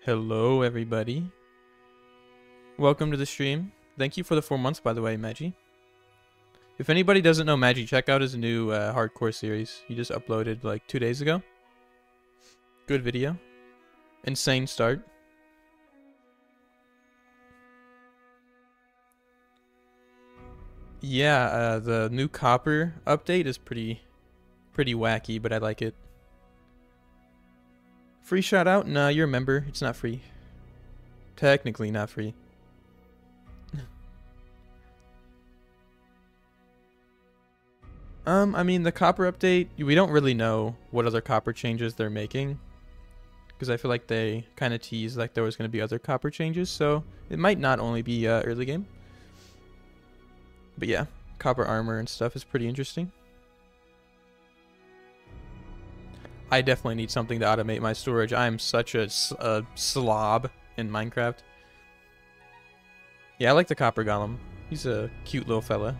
Hello, everybody. Welcome to the stream. Thank you for the 4 months, by the way, Magi. If anybody doesn't know Magi, check out his new hardcore series. He just uploaded like 2 days ago. Good video. Insane start. Yeah, the new Copper update is pretty wacky, but I like it. Free shout out? Nah, you're a member. It's not free. Technically not free. I mean, the Copper update, we don't really know what other Copper changes they're making. Because I feel like they kind of teased like there was going to be other Copper changes, so it might not only be early game. But yeah, Copper armor and stuff is pretty interesting. I definitely need something to automate my storage. I am such a slob in Minecraft. Yeah, I like the Copper Golem. He's a cute little fella.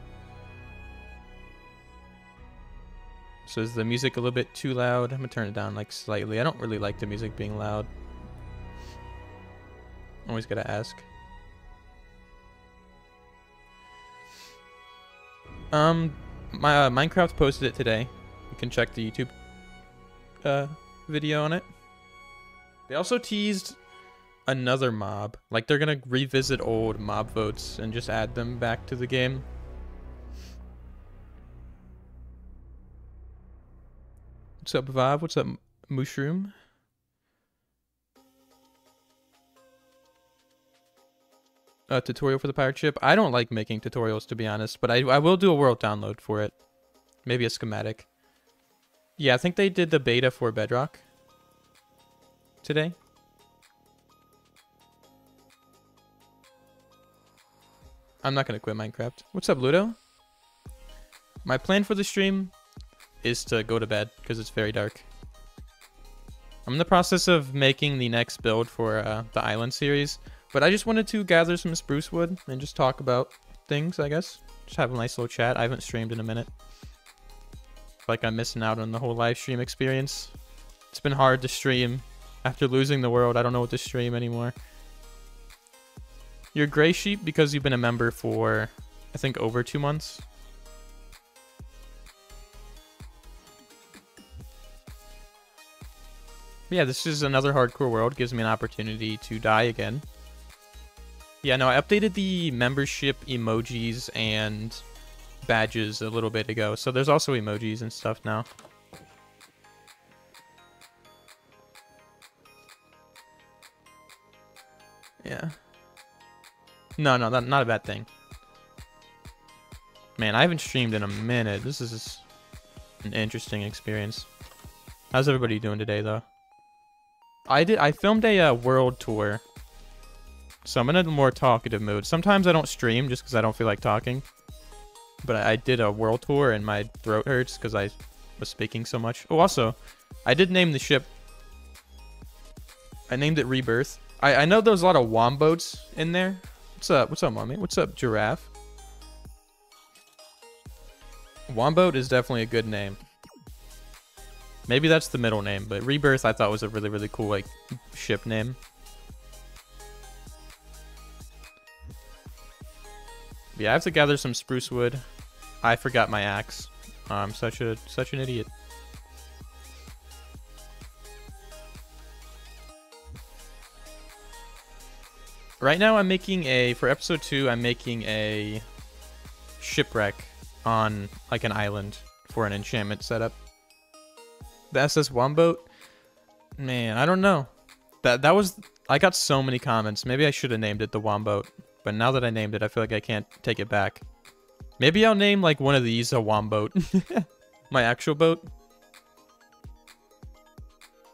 So is the music a little bit too loud? I'm gonna turn it down like slightly. I don't really like the music being loud. Always gotta ask. Minecraft posted it today. You can check the YouTube video on it. They also teased another mob. Like they're gonna revisit old mob votes and just add them back to the game. What's up, Vibe? What's up, Mushroom? Tutorial for the pirate ship. I don't like making tutorials, to be honest, but I will do a world download for it. Maybe a schematic. Yeah, I think they did the beta for Bedrock today. I'm not going to quit Minecraft. What's up, Ludo? My plan for the stream is to go to bed because it's very dark. I'm in the process of making the next build for the Island series, but I just wanted to gather some spruce wood and just talk about things, I guess. Just have a nice little chat. I haven't streamed in a minute. Like I'm missing out on the whole live stream experience. It's been hard to stream after losing the world. I don't know what to stream anymore. You're Gray Sheep because you've been a member for, I think, over 2 months. But yeah, this is another hardcore world. Gives me an opportunity to die again. Yeah, no, I updated the membership emojis and badges a little bit ago, so there's also emojis and stuff now. Yeah. No, not a bad thing. Man, I haven't streamed in a minute. This is an interesting experience. How's everybody doing today, though? I filmed a world tour, so I'm in a more talkative mood. Sometimes I don't stream just because I don't feel like talking. But I did a world tour and my throat hurts because I was speaking so much. Oh, also, I did name the ship I named it Rebirth. I know there was a lot of Womboats in there. What's up? What's up, mommy? What's up, Giraffe? Womboat is definitely a good name. Maybe that's the middle name, but Rebirth I thought was a really, really cool, like, ship name. Yeah, I have to gather some spruce wood. I forgot my axe. I'm such an idiot. Right now I'm making for episode 2, I'm making a shipwreck on like an island for an enchantment setup. The SS Womboat? Man, I don't know. I got so many comments. Maybe I should have named it the Womboat. But now that I named it, I feel like I can't take it back. Maybe I'll name like one of these a Womboat. My actual boat.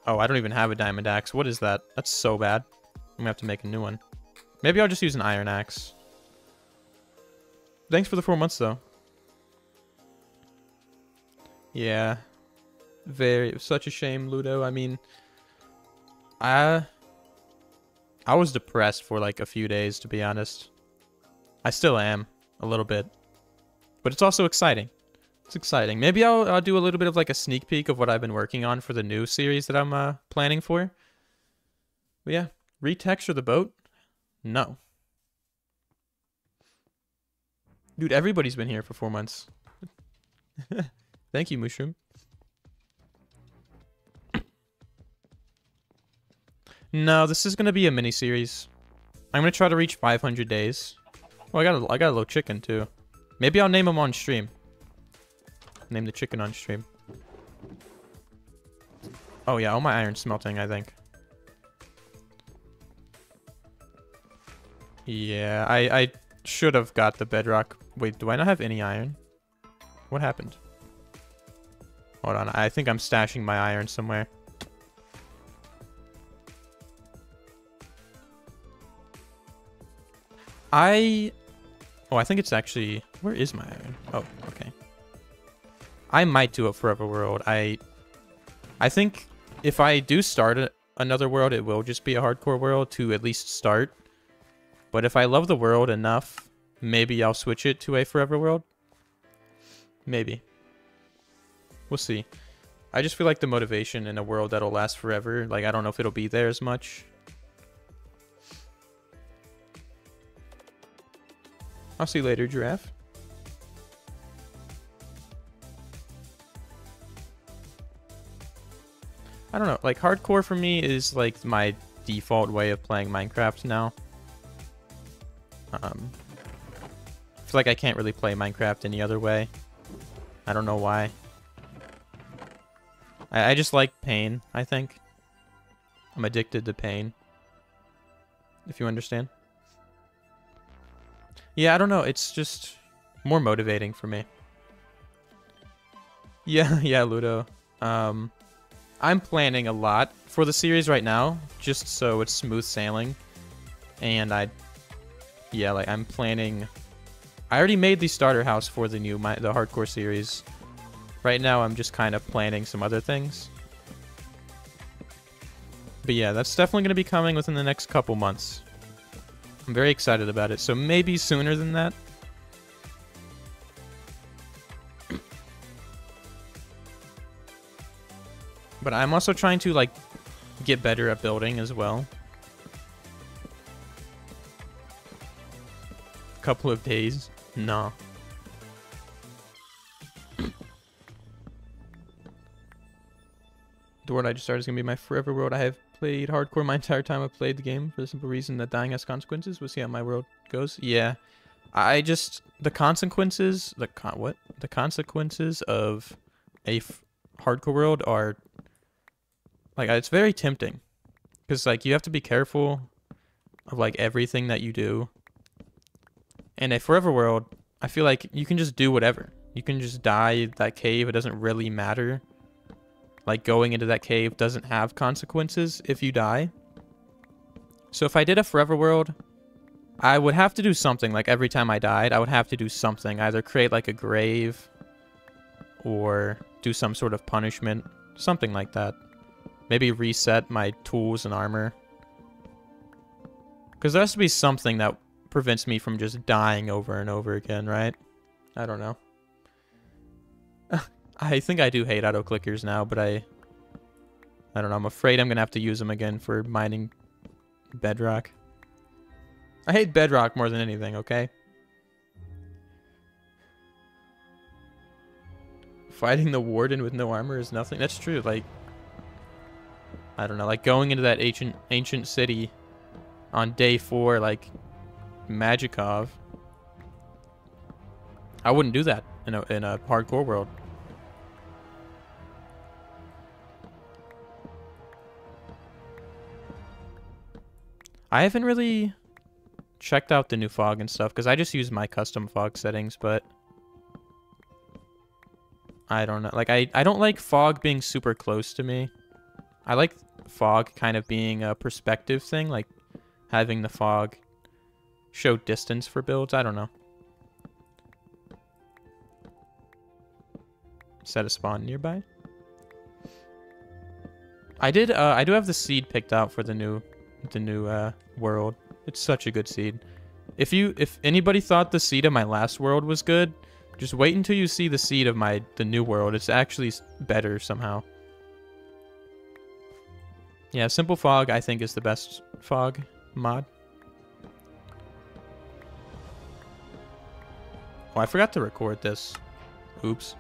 Oh, I don't even have a diamond axe. What is that? That's so bad. I'm gonna have to make a new one. Maybe I'll just use an iron axe. Thanks for the 4 months, though. Yeah. Such a shame, Ludo. I mean, I was depressed for like a few days, to be honest. I still am, a little bit. But it's also exciting. It's exciting. Maybe I'll do a little bit of like a sneak peek of what I've been working on for the new series that I'm planning for. But yeah, retexture the boat? No. Dude, everybody's been here for 4 months. Thank you, Mushroom. No, this is going to be a mini-series. I'm going to try to reach 500 days. Oh, I got a little chicken, too. Maybe I'll name him on stream. Name the chicken on stream. Oh, yeah, all my iron's smelting, I think. Yeah, I should have got the bedrock. Wait, do I not have any iron? What happened? Hold on, I think I'm stashing my iron somewhere. I think it's actually... Where is my iron? Oh, okay. I might do a Forever World. I think if I do start another world, it will just be a hardcore world to at least start. But if I love the world enough, maybe I'll switch it to a Forever World. Maybe. We'll see. I just feel like the motivation in a world that'll last forever, like, I don't know if it'll be there as much. I'll see you later, Giraffe. I don't know, like, hardcore for me is, like, my default way of playing Minecraft now. I feel like I can't really play Minecraft any other way. I don't know why. I just like pain, I think. I'm addicted to pain. If you understand. Yeah, I don't know. It's just more motivating for me. Yeah, yeah, Ludo. I'm planning a lot for the series right now, just so it's smooth sailing. And yeah, like, I'm planning... I already made the starter house for the hardcore series. Right now, I'm just kind of planning some other things. But yeah, that's definitely going to be coming within the next couple months. I'm very excited about it, so maybe sooner than that. But I'm also trying to, like, get better at building as well. Couple of days. No. The world I just started is going to be my forever world. I have played hardcore my entire time I've played the game for the simple reason that dying has consequences. We'll see how my world goes. Yeah. The consequences... The consequences of a hardcore world are... Like, it's very tempting. Because, like, you have to be careful of, like, everything that you do. In a forever world, I feel like you can just do whatever. You can just die in that cave. It doesn't really matter. Like, going into that cave doesn't have consequences if you die. So if I did a forever world, I would have to do something. Like, every time I died, I would have to do something. Either create, like, a grave or do some sort of punishment. Something like that. Maybe reset my tools and armor Because there has to be something that prevents me from just dying over and over again, right? I don't know. I think I do hate auto clickers now, but I don't know. I'm afraid I'm gonna have to use them again for mining bedrock. I hate bedrock more than anything, okay? Fighting the warden with no armor is nothing. That's true. Like, I don't know. Like going into that ancient city on day 4, like Magikov. I wouldn't do that in a hardcore world. I haven't really checked out the new fog and stuff because I just use my custom fog settings, but I don't know. Like I don't like fog being super close to me. I like fog kind of being a perspective thing, like having the fog show distance for builds. I don't know. Set a spawn nearby. I do have the seed picked out for the new world. It's such a good seed. If anybody thought the seed of my last world was good, just wait until you see the seed of the new world. It's actually better somehow. Yeah, Simple Fog I think is the best fog mod. Oh, I forgot to record this. Oops.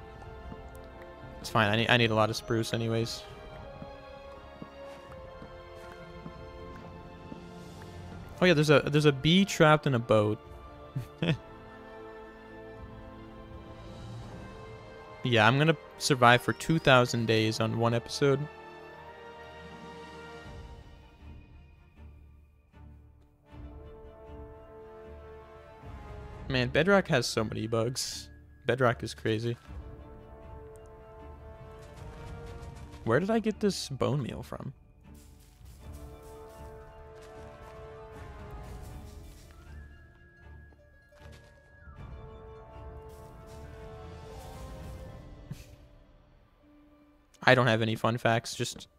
It's fine. I need a lot of spruce anyways. Oh yeah, there's a bee trapped in a boat. Yeah, I'm gonna survive for 2,000 days on one episode. Man, Bedrock has so many bugs. Bedrock is crazy. Where did I get this bone meal from? I don't have any fun facts, just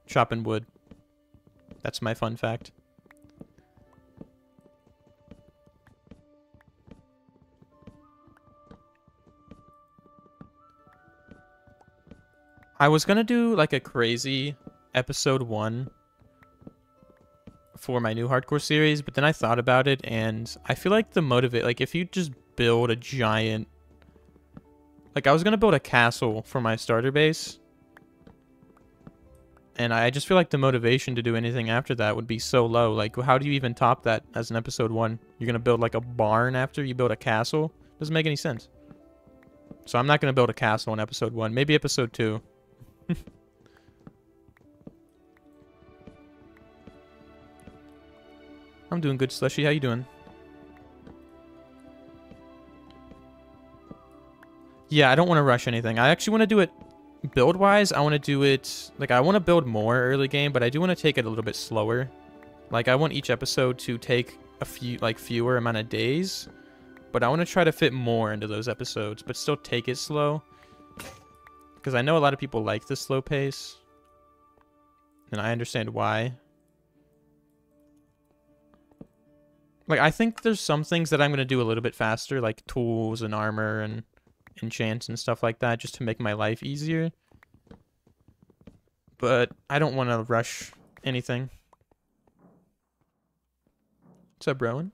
chopping wood. That's my fun fact. I was gonna do like a crazy episode 1 for my new hardcore series, but then I thought about it and I feel like like if you just build a giant, like I was gonna build a castle for my starter base. And I just feel like the motivation to do anything after that would be so low. Like, how do you even top that as an episode 1? You're going to build like a barn after you build a castle? Doesn't make any sense. So I'm not going to build a castle in episode 1. Maybe episode 2. I'm doing good, Slushy. How you doing? Yeah, I don't want to rush anything. I actually want to do it build-wise. I want to do it... Like, I want to build more early game, but I do want to take it a little bit slower. Like, I want each episode to take a few, like, fewer amount of days. But I want to try to fit more into those episodes, but still take it slow. Because I know a lot of people like the slow pace. And I understand why. Like, I think there's some things that I'm going to do a little bit faster, like tools and armor and enchants and stuff like that, just to make my life easier. But I don't want to rush anything. What's up, Rowan?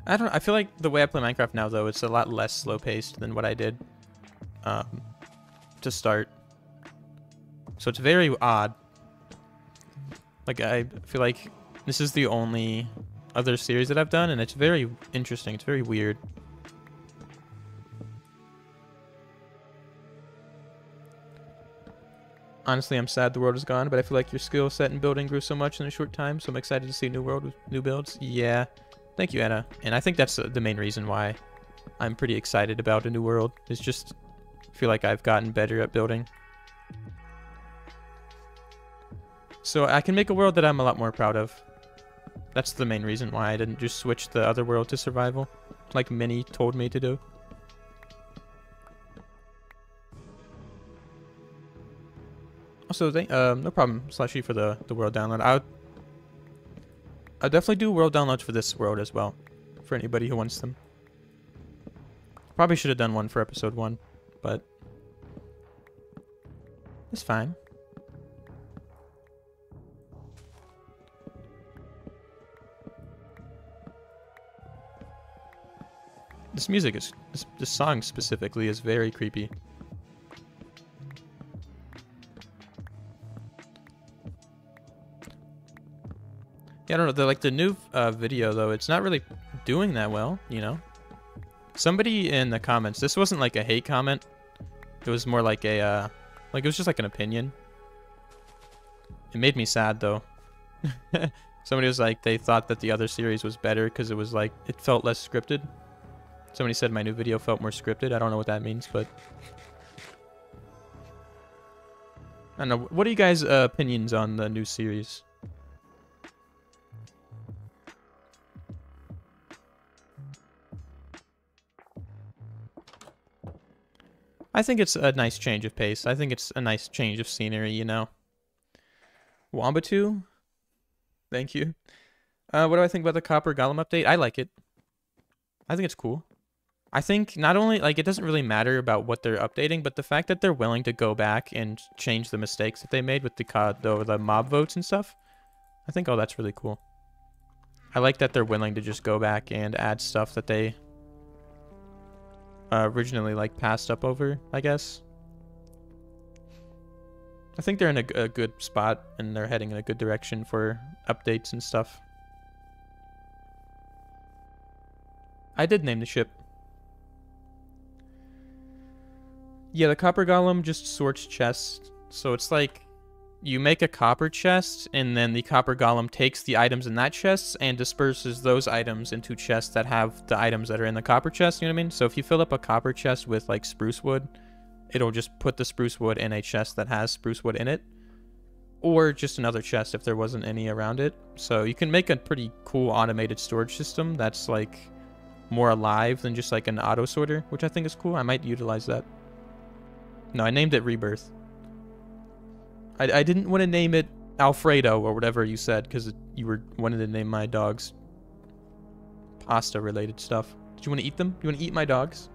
I feel like the way I play Minecraft now, though, it's a lot less slow-paced than what I did to start. So it's very odd. Like, I feel like this is the only other series that I've done, and it's very interesting. It's very weird. Honestly, I'm sad the world is gone, but I feel like your skill set in building grew so much in a short time, so I'm excited to see a new world with new builds. Yeah. Thank you, Anna. And I think that's the main reason why I'm pretty excited about a new world. It's just, I feel like I've gotten better at building. So I can make a world that I'm a lot more proud of. That's the main reason why I didn't just switch the other world to survival, like Minnie told me to do. Also, no problem, Slushy, for the world download. I'll definitely do world downloads for this world as well, for anybody who wants them. Probably should have done one for episode 1, but it's fine. This music is, this song specifically is very creepy. Yeah, I don't know, the new video though, it's not really doing that well, you know? Somebody in the comments, this wasn't like a hate comment, it was more like a, like it was just like an opinion. It made me sad though. Somebody was like, they thought that the other series was better because it was like, it felt less scripted. Somebody said my new video felt more scripted. I don't know what that means, but I don't know. What are you guys' opinions on the new series? I think it's a nice change of pace. I think it's a nice change of scenery, you know. Wombatu, thank you. What do I think about the Copper Golem update? I like it. I think it's cool. I think not only, like, it doesn't really matter about what they're updating, but the fact that they're willing to go back and change the mistakes that they made with the mob votes and stuff. I think, oh, that's really cool. I like that they're willing to just go back and add stuff that they originally, like, passed up over, I guess. I think they're in a good spot, and they're heading in a good direction for updates and stuff. I did name the ship. Yeah, the Copper Golem just sorts chests. So it's like you make a copper chest, and then the Copper Golem takes the items in that chest and disperses those items into chests that have the items that are in the copper chest, you know what I mean? So if you fill up a copper chest with like spruce wood, it'll just put the spruce wood in a chest that has spruce wood in it. Or just another chest if there wasn't any around it. So you can make a pretty cool automated storage system that's like more alive than just like an auto sorter, which I think is cool. I might utilize that. No, I named it Rebirth. I didn't want to name it Alfredo or whatever you said because you wanted to name my dogs pasta related stuff. Did you want to eat them? You want to eat my dogs?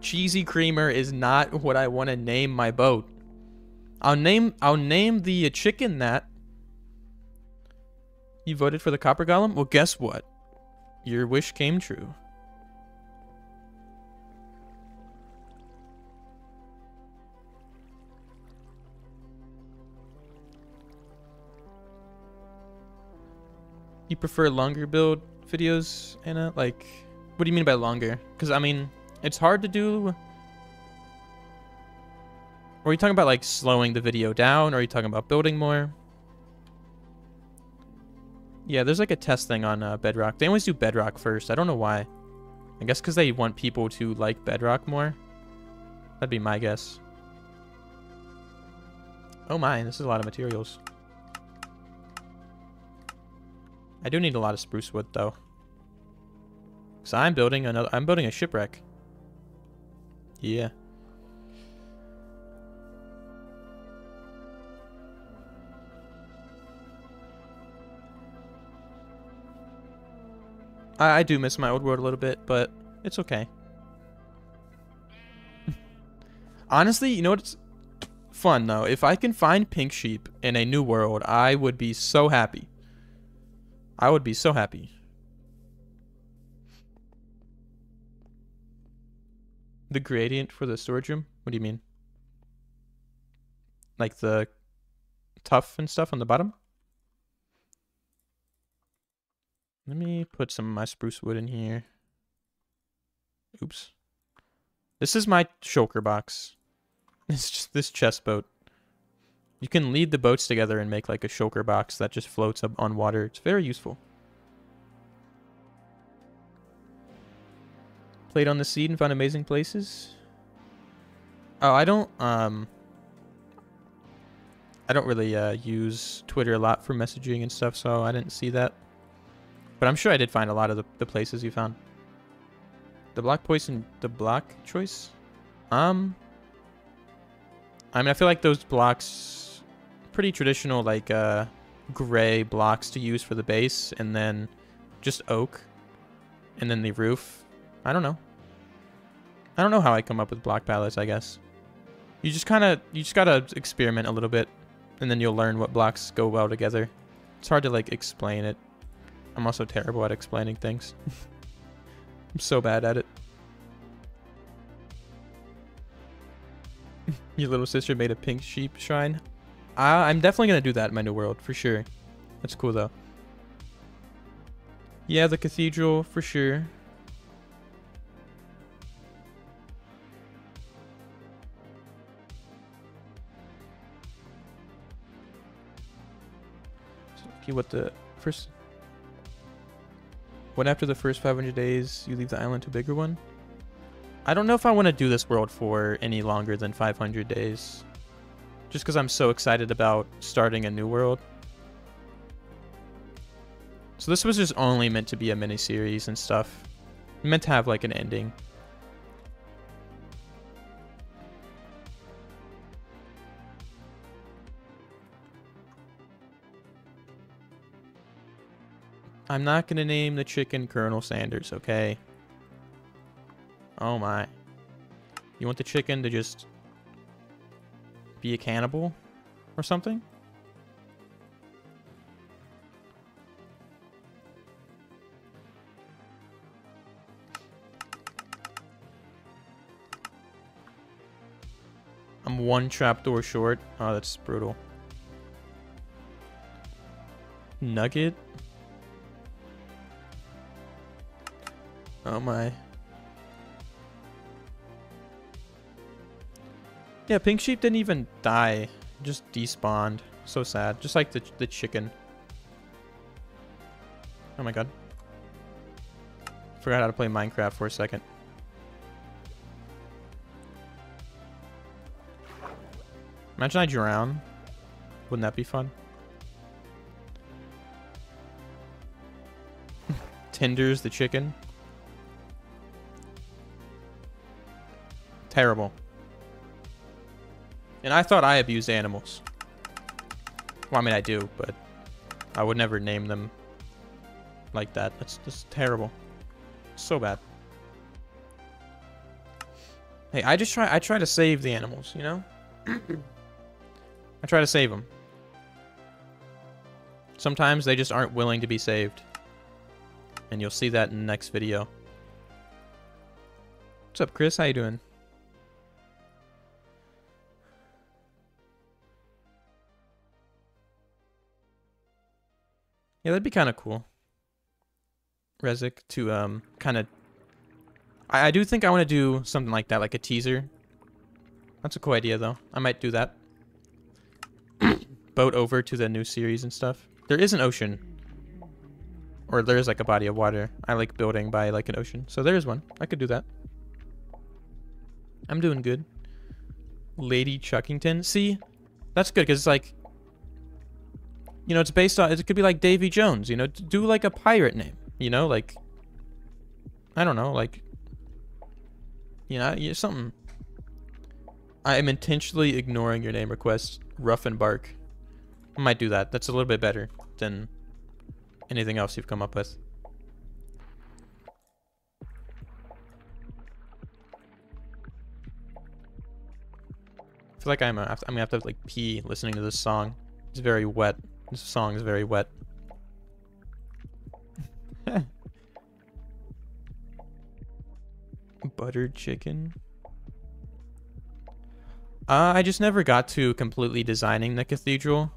Cheesy Creamer is not what I want to name my boat. I'll name the chicken that. You voted for the Copper Golem? Well, guess what? Your wish came true. You prefer longer build videos, Anna? Like, what do you mean by longer? Because, I mean, it's hard to do. Or are you talking about, like, slowing the video down? Or are you talking about building more? Yeah, there's, like, a test thing on Bedrock. They always do Bedrock first. I don't know why. I guess because they want people to like Bedrock more. That'd be my guess. Oh my, this is a lot of materials. I do need a lot of spruce wood though. So I'm building a shipwreck. Yeah. I do miss my old world a little bit, but it's okay. Honestly, you know what's fun though? If I can find pink sheep in a new world, I would be so happy. I would be so happy. The gradient for the storage room? What do you mean? Like the tuff and stuff on the bottom? Let me put some of my spruce wood in here. Oops. This is my shulker box. It's just this chest boat. You can lead the boats together and make like a shulker box that just floats up on water. It's very useful. Played on the seed and found amazing places. Oh, I don't really use Twitter a lot for messaging and stuff, so I didn't see that. But I'm sure I did find a lot of the places you found. The block choice. I I mean, I feel like those blocks, pretty traditional, like, gray blocks to use for the base, and then just oak, and then the roof. I don't know. I don't know how I come up with block palettes, I guess. You just gotta experiment a little bit, and then you'll learn what blocks go well together. It's hard to, like, explain it. I'm also terrible at explaining things. I'm so bad at it. Your little sister made a pink sheep shrine. I'm definitely gonna do that in my new world, for sure. That's cool, though. Yeah, the cathedral, for sure. Okay, what after the first 500 days, you leave the island to a bigger one? I don't know if I want to do this world for any longer than 500 days. Just because I'm so excited about starting a new world. So this was just only meant to be a mini-series and stuff. Meant to have like an ending. I'm not going to name the chicken Colonel Sanders, okay? Oh my. You want the chicken to just be a cannibal or something? I'm one trapdoor short. Oh, that's brutal. Nugget? Oh my. Yeah, Pink Sheep didn't even die. Just despawned. So sad. Just like the chicken. Oh my god. Forgot how to play Minecraft for a second. Imagine I drown. Wouldn't that be fun? Tenders the chicken. Terrible. And I thought I abused animals. Well, I mean, I do, but I would never name them like that. That's just terrible. So bad. Hey, I try to save the animals, you know? I try to save them. Sometimes they just aren't willing to be saved. And you'll see that in the next video. What's up, Chris? How you doing? Yeah, that'd be kind of cool. Rezik to kind of... I do think I want to do something like that, like a teaser. That's a cool idea, though. I might do that. Boat over to the new series and stuff. There is an ocean. Or there is like a body of water. I like building by like an ocean. So there is one. I could do that. I'm doing good. Lady Chuckington. See? That's good because it's like... You know, it's based on... It could be like Davy Jones, you know? Do like a pirate name. You know, like... I don't know, like... You know, something... I am intentionally ignoring your name request. Rough and Bark. I might do that. That's a little bit better than anything else you've come up with. I feel like I'm gonna have to like pee listening to this song. It's very wet. This song is very wet. Buttered chicken. I just never got to completely designing the cathedral.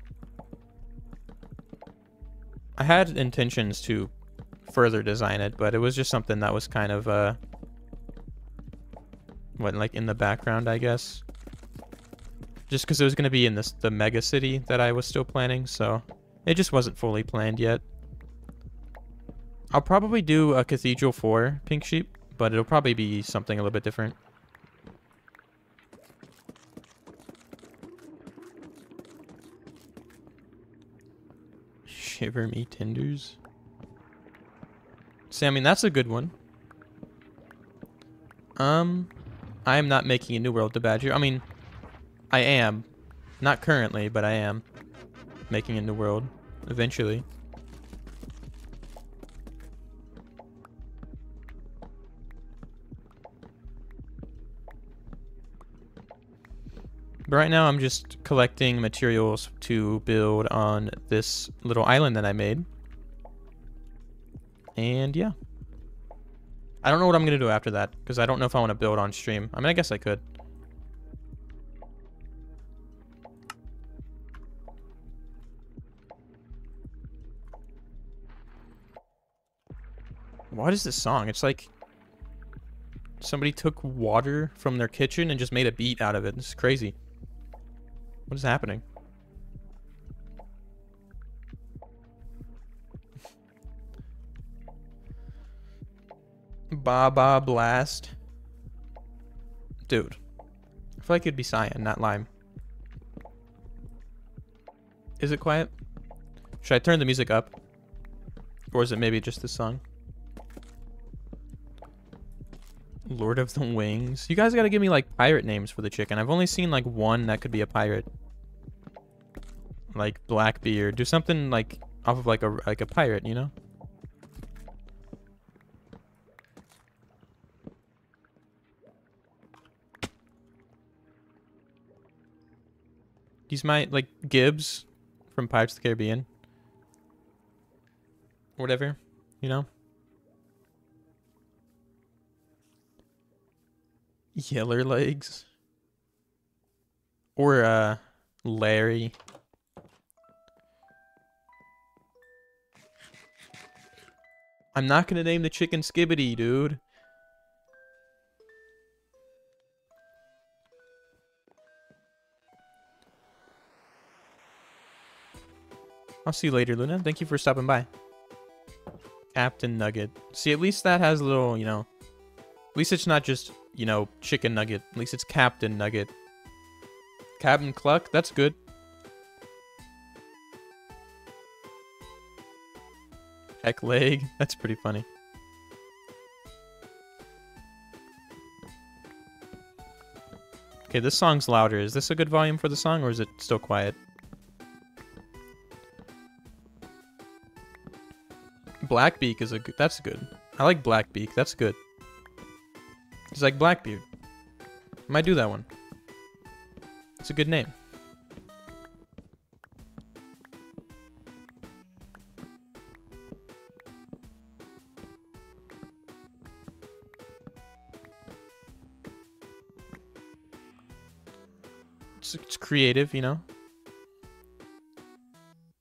I had intentions to further design it, but it was just something that was kind of, what, like in the background, I guess. Just because it was going to be in the mega city that I was still planning, so it just wasn't fully planned yet. I'll probably do a cathedral for Pink Sheep, but it'll probably be something a little bit different. Shiver me tenders. See, I mean, that's a good one. I am not making a new world to Badger. I mean, I am. Not currently, but I am. Making a new world. Eventually. But right now I'm just collecting materials to build on this little island that I made. And yeah. I don't know what I'm going to do after that, because I don't know if I want to build on stream. I mean, I guess I could. What is this song? It's like somebody took water from their kitchen and just made a beat out of it. This is crazy. What is happening? Baba Blast. Dude. I feel like it'd be cyan, not lime. Is it quiet? Should I turn the music up? Or is it maybe just this song? Lord of the Wings. You guys gotta give me like pirate names for the chicken. I've only seen like one that could be a pirate. Like Blackbeard. Do something like off of like a pirate, you know? He's my like Gibbs from Pirates of the Caribbean. Whatever, you know? Yeller Legs. Or Larry. I'm not gonna name the chicken Skibbity, dude. I'll see you later, Luna. Thank you for stopping by. Captain Nugget. See, at least that has a little, you know... At least it's not just, you know, chicken nugget. At least it's Captain Nugget. Captain Cluck? That's good. Heck Leg? That's pretty funny. Okay, this song's louder. Is this a good volume for the song, or is it still quiet? Blackbeak is a good... That's good. I like Blackbeak. That's good. It's like Blackbeard. I might do that one. It's a good name. It's creative, you know?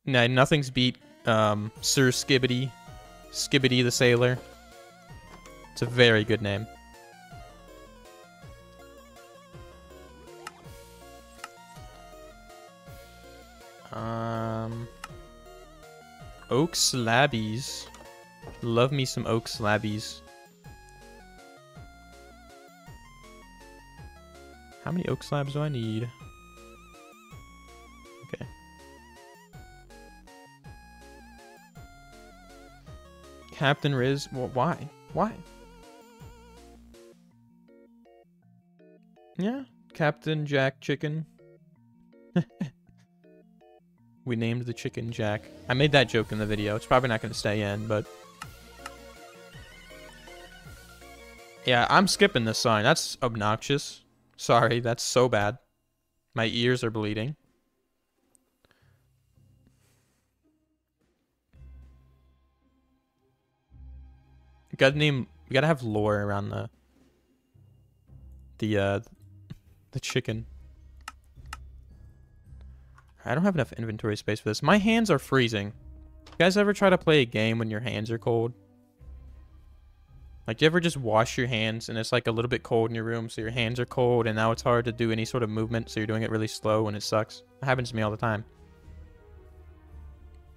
Nah, nothing's beat Sir Skibbity. Skibbity the Sailor. It's a very good name. Oak Slabbies. Love me some Oak Slabbies. How many oak slabs do I need? Okay. Captain Riz. Well, why? Why? Yeah. Captain Jack Chicken. We named the chicken Jack. I made that joke in the video. It's probably not going to stay in, but... Yeah, I'm skipping this song. That's obnoxious. Sorry, that's so bad. My ears are bleeding. You gotta have lore around the chicken. I don't have enough inventory space for this. My hands are freezing. You guys ever try to play a game when your hands are cold? Like, do you ever just wash your hands and it's like a little bit cold in your room, so your hands are cold and now it's hard to do any sort of movement, so you're doing it really slow and it sucks? It happens to me all the time.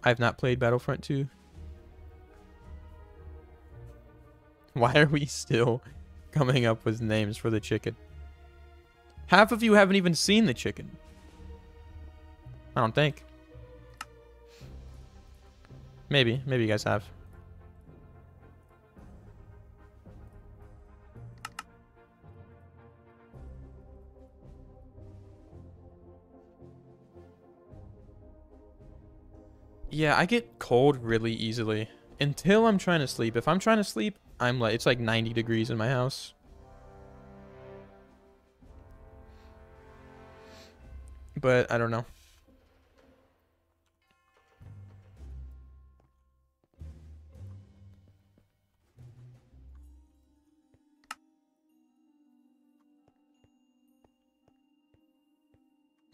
I have not played Battlefront 2. Why are we still coming up with names for the chicken? Half of you haven't even seen the chicken. I don't think. Maybe you guys have. Yeah, I get cold really easily. Until I'm trying to sleep. If I'm trying to sleep, I'm like, it's like 90 degrees in my house. But I don't know.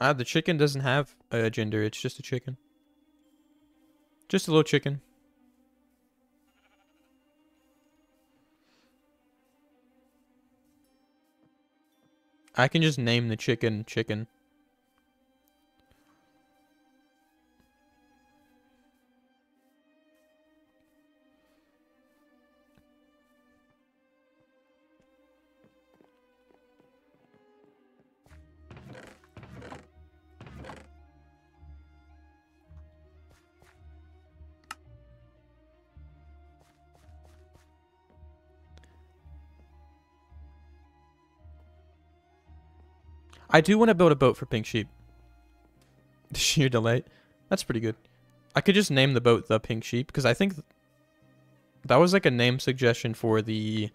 The chicken doesn't have a gender. It's just a chicken. Just a little chicken. I can just name the chicken chicken. I do want to build a boat for Pink Sheep. Sheer delight. That's pretty good. I could just name the boat the Pink Sheep, because I think that was like a name suggestion for the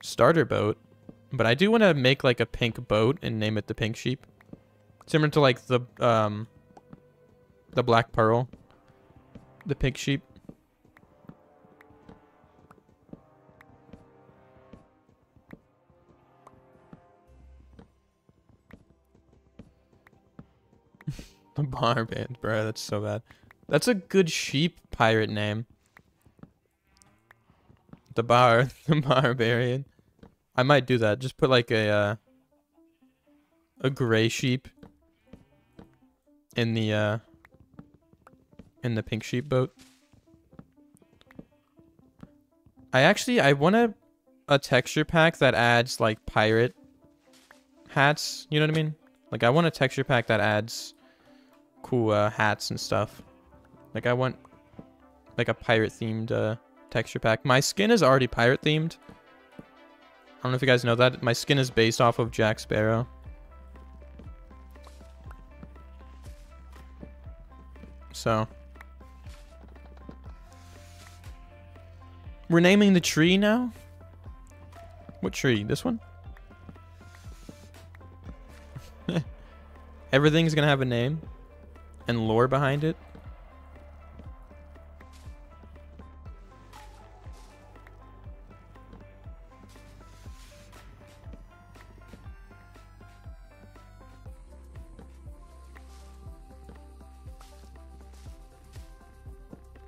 starter boat. But I do want to make like a pink boat and name it the Pink Sheep. Similar to like the Black Pearl. The Pink Sheep. The Barband, bro. That's so bad. That's a good sheep pirate name. The Barbarian. I might do that. Just put like a gray sheep in the Pink Sheep boat. I want a texture pack that adds like pirate hats. You know what I mean? Like I want a texture pack that adds cool hats and stuff. Like I want like a pirate themed texture pack. My skin is already pirate themed. I don't know if you guys know that. My skin is based off of Jack Sparrow. So we're naming the tree now? What tree? This one? Everything's gonna have a name and lore behind it.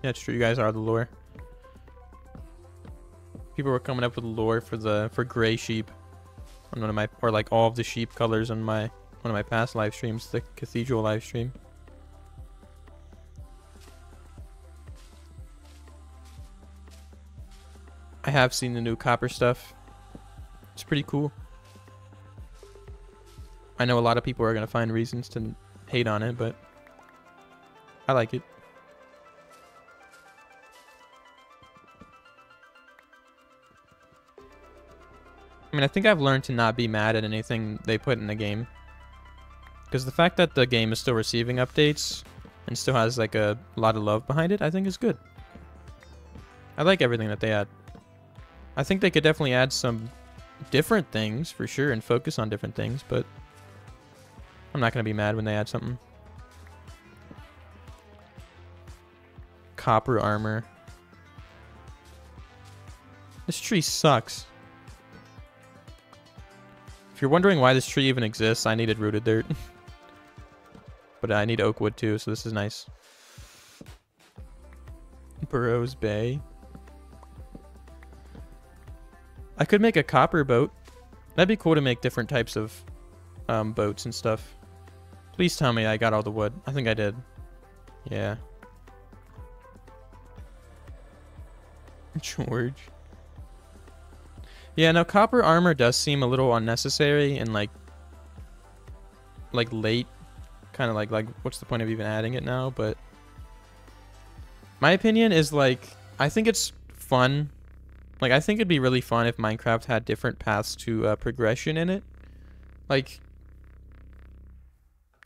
Yeah, it's true. You guys are the lore. People were coming up with lore for gray sheep on one of my, or like all of the sheep colors on one of my past live streams, the cathedral live stream. I have seen the new copper stuff. It's pretty cool. I know a lot of people are gonna find reasons to hate on it, but I like it. I mean, I think I've learned to not be mad at anything they put in the game. Because the fact that the game is still receiving updates and still has like a lot of love behind it, I think is good. I like everything that they add. I think they could definitely add some different things for sure and focus on different things, but I'm not going to be mad when they add something. Copper armor. This tree sucks. If you're wondering why this tree even exists, I needed rooted dirt. But I need oak wood too, so this is nice. Burrows Bay. I could make a copper boat. That'd be cool to make different types of boats and stuff. Please tell me I got all the wood. I think I did. Yeah. George. Yeah, no, copper armor does seem a little unnecessary and like late. Kind of like what's the point of even adding it now? But my opinion is like, I think it's fun. Like, I think it'd be really fun if Minecraft had different paths to progression in it. Like,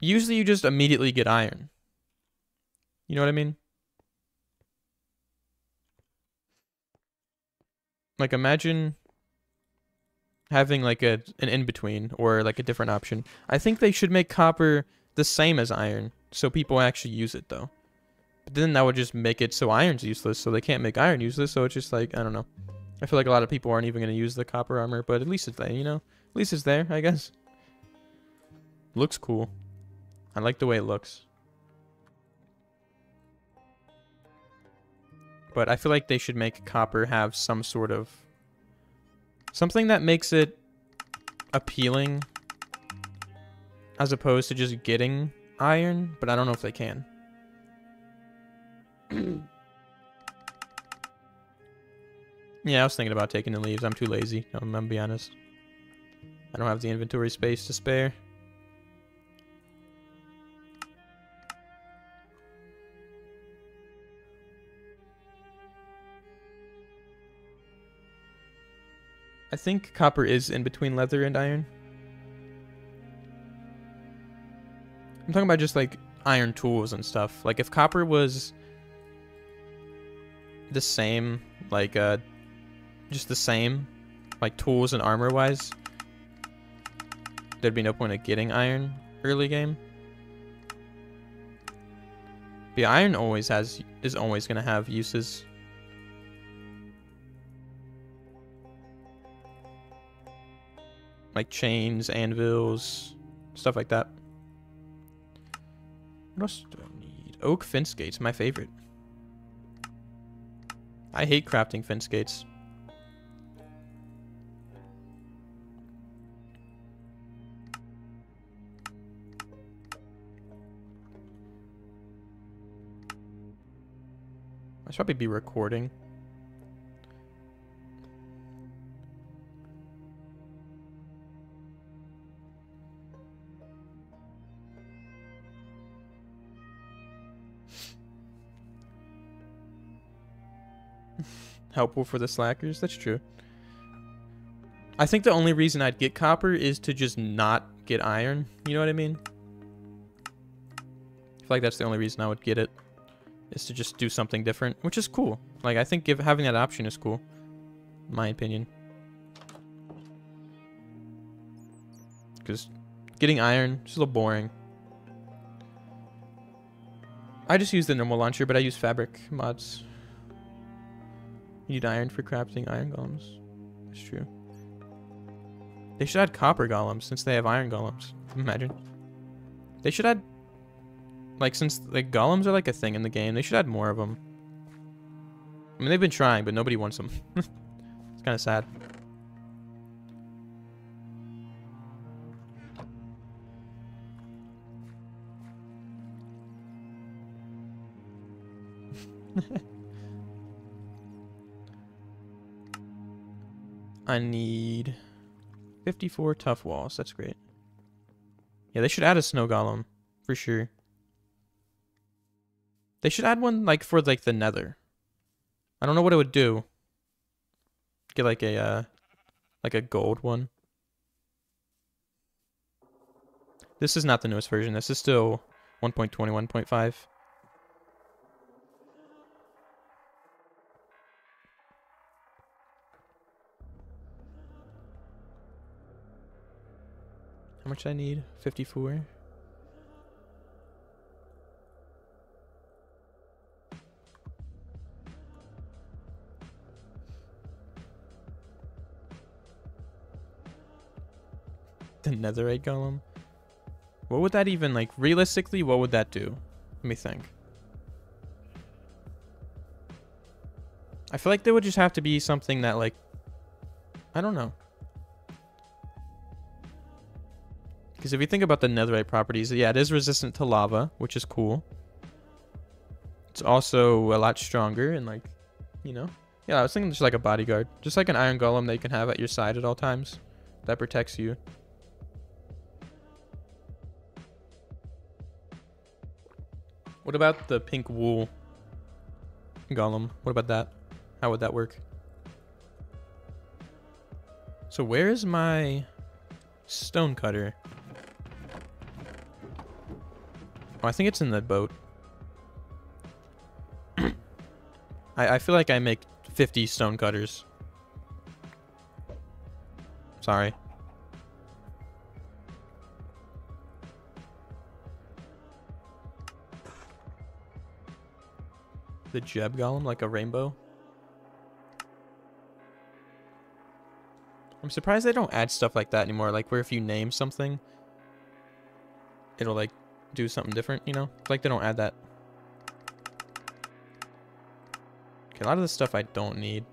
usually you just immediately get iron. You know what I mean? Like imagine having like an in-between or like a different option. I think they should make copper the same as iron so people actually use it though. But then that would just make it so iron's useless, so they can't make iron useless, so it's just like, I don't know. I feel like a lot of people aren't even going to use the copper armor, but at least it's there, you know? At least it's there, I guess. Looks cool. I like the way it looks. But I feel like they should make copper have some sort of... something that makes it appealing as opposed to just getting iron, but I don't know if they can. Yeah, I was thinking about taking the leaves. I'm too lazy. I'm gonna be honest. I don't have the inventory space to spare. I think copper is in between leather and iron. I'm talking about just like iron tools and stuff. Like if copper was the same, like just the same, like tools and armor wise, there'd be no point of getting iron early game. But yeah, iron is always gonna have uses. Like chains, anvils, stuff like that. What else do I need? Oak fence gates, my favorite. I hate crafting fence gates. I should probably be recording. Helpful for the slackers. That's true. I think the only reason I'd get copper is to just not get iron. You know what I mean? I feel like that's the only reason I would get it. Is to just do something different. Which is cool. Like, I think having that option is cool. In my opinion. Because getting iron is a little boring. I just use the normal launcher, but I use fabric mods. You need iron for crafting iron golems. That's true. They should add copper golems since they have iron golems. Imagine. They should add... like, since like golems are like a thing in the game, they should add more of them. I mean, they've been trying, but nobody wants them. It's kind of sad. I need 54 tough walls. That's great. Yeah, they should add a snow golem for sure. They should add one like for like the nether. I don't know what it would do. Get like a gold one. This is not the newest version. This is still 1.21.5. How much I need? 54. The netherite golem. What would that even, like, realistically, what would that do? Let me think. I feel like there would just have to be something that, like, I don't know. Because if you think about the netherite properties, yeah, it is resistant to lava, which is cool. It's also a lot stronger and, like, you know. Yeah, I was thinking just like a bodyguard. Just like an iron golem that you can have at your side at all times. That protects you. What about the pink wool golem? What about that? How would that work? So where is my stone cutter? Oh, I think it's in the boat. I feel like I make 50 stone cutters. Sorry. The Jeb Golem, like a rainbow. I'm surprised they don't add stuff like that anymore. Like where if you name something, it'll like do something different, you know? Like they don't add that. Okay, a lot of this stuff I don't need.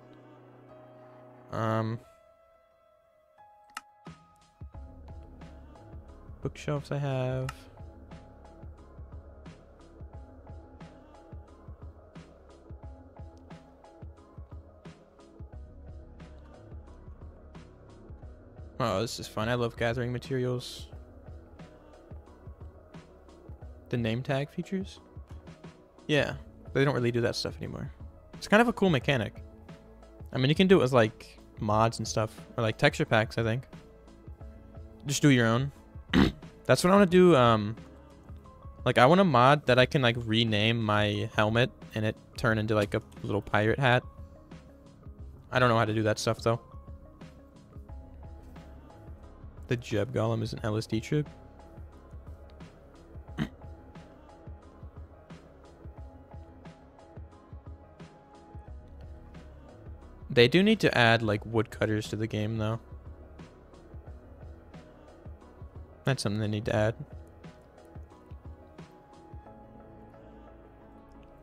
Bookshelves I have. Oh, this is fun. I love gathering materials. The name tag features? Yeah, they don't really do that stuff anymore. It's kind of a cool mechanic. I mean, you can do it with like mods and stuff, or like texture packs, I think. Just do your own. That's what I want to do. Like I want a mod that I can like rename my helmet and it turn into like a little pirate hat. I don't know how to do that stuff though. The Jeb Golem is an LSD trip. They do need to add like woodcutters to the game though. That's something they need to add.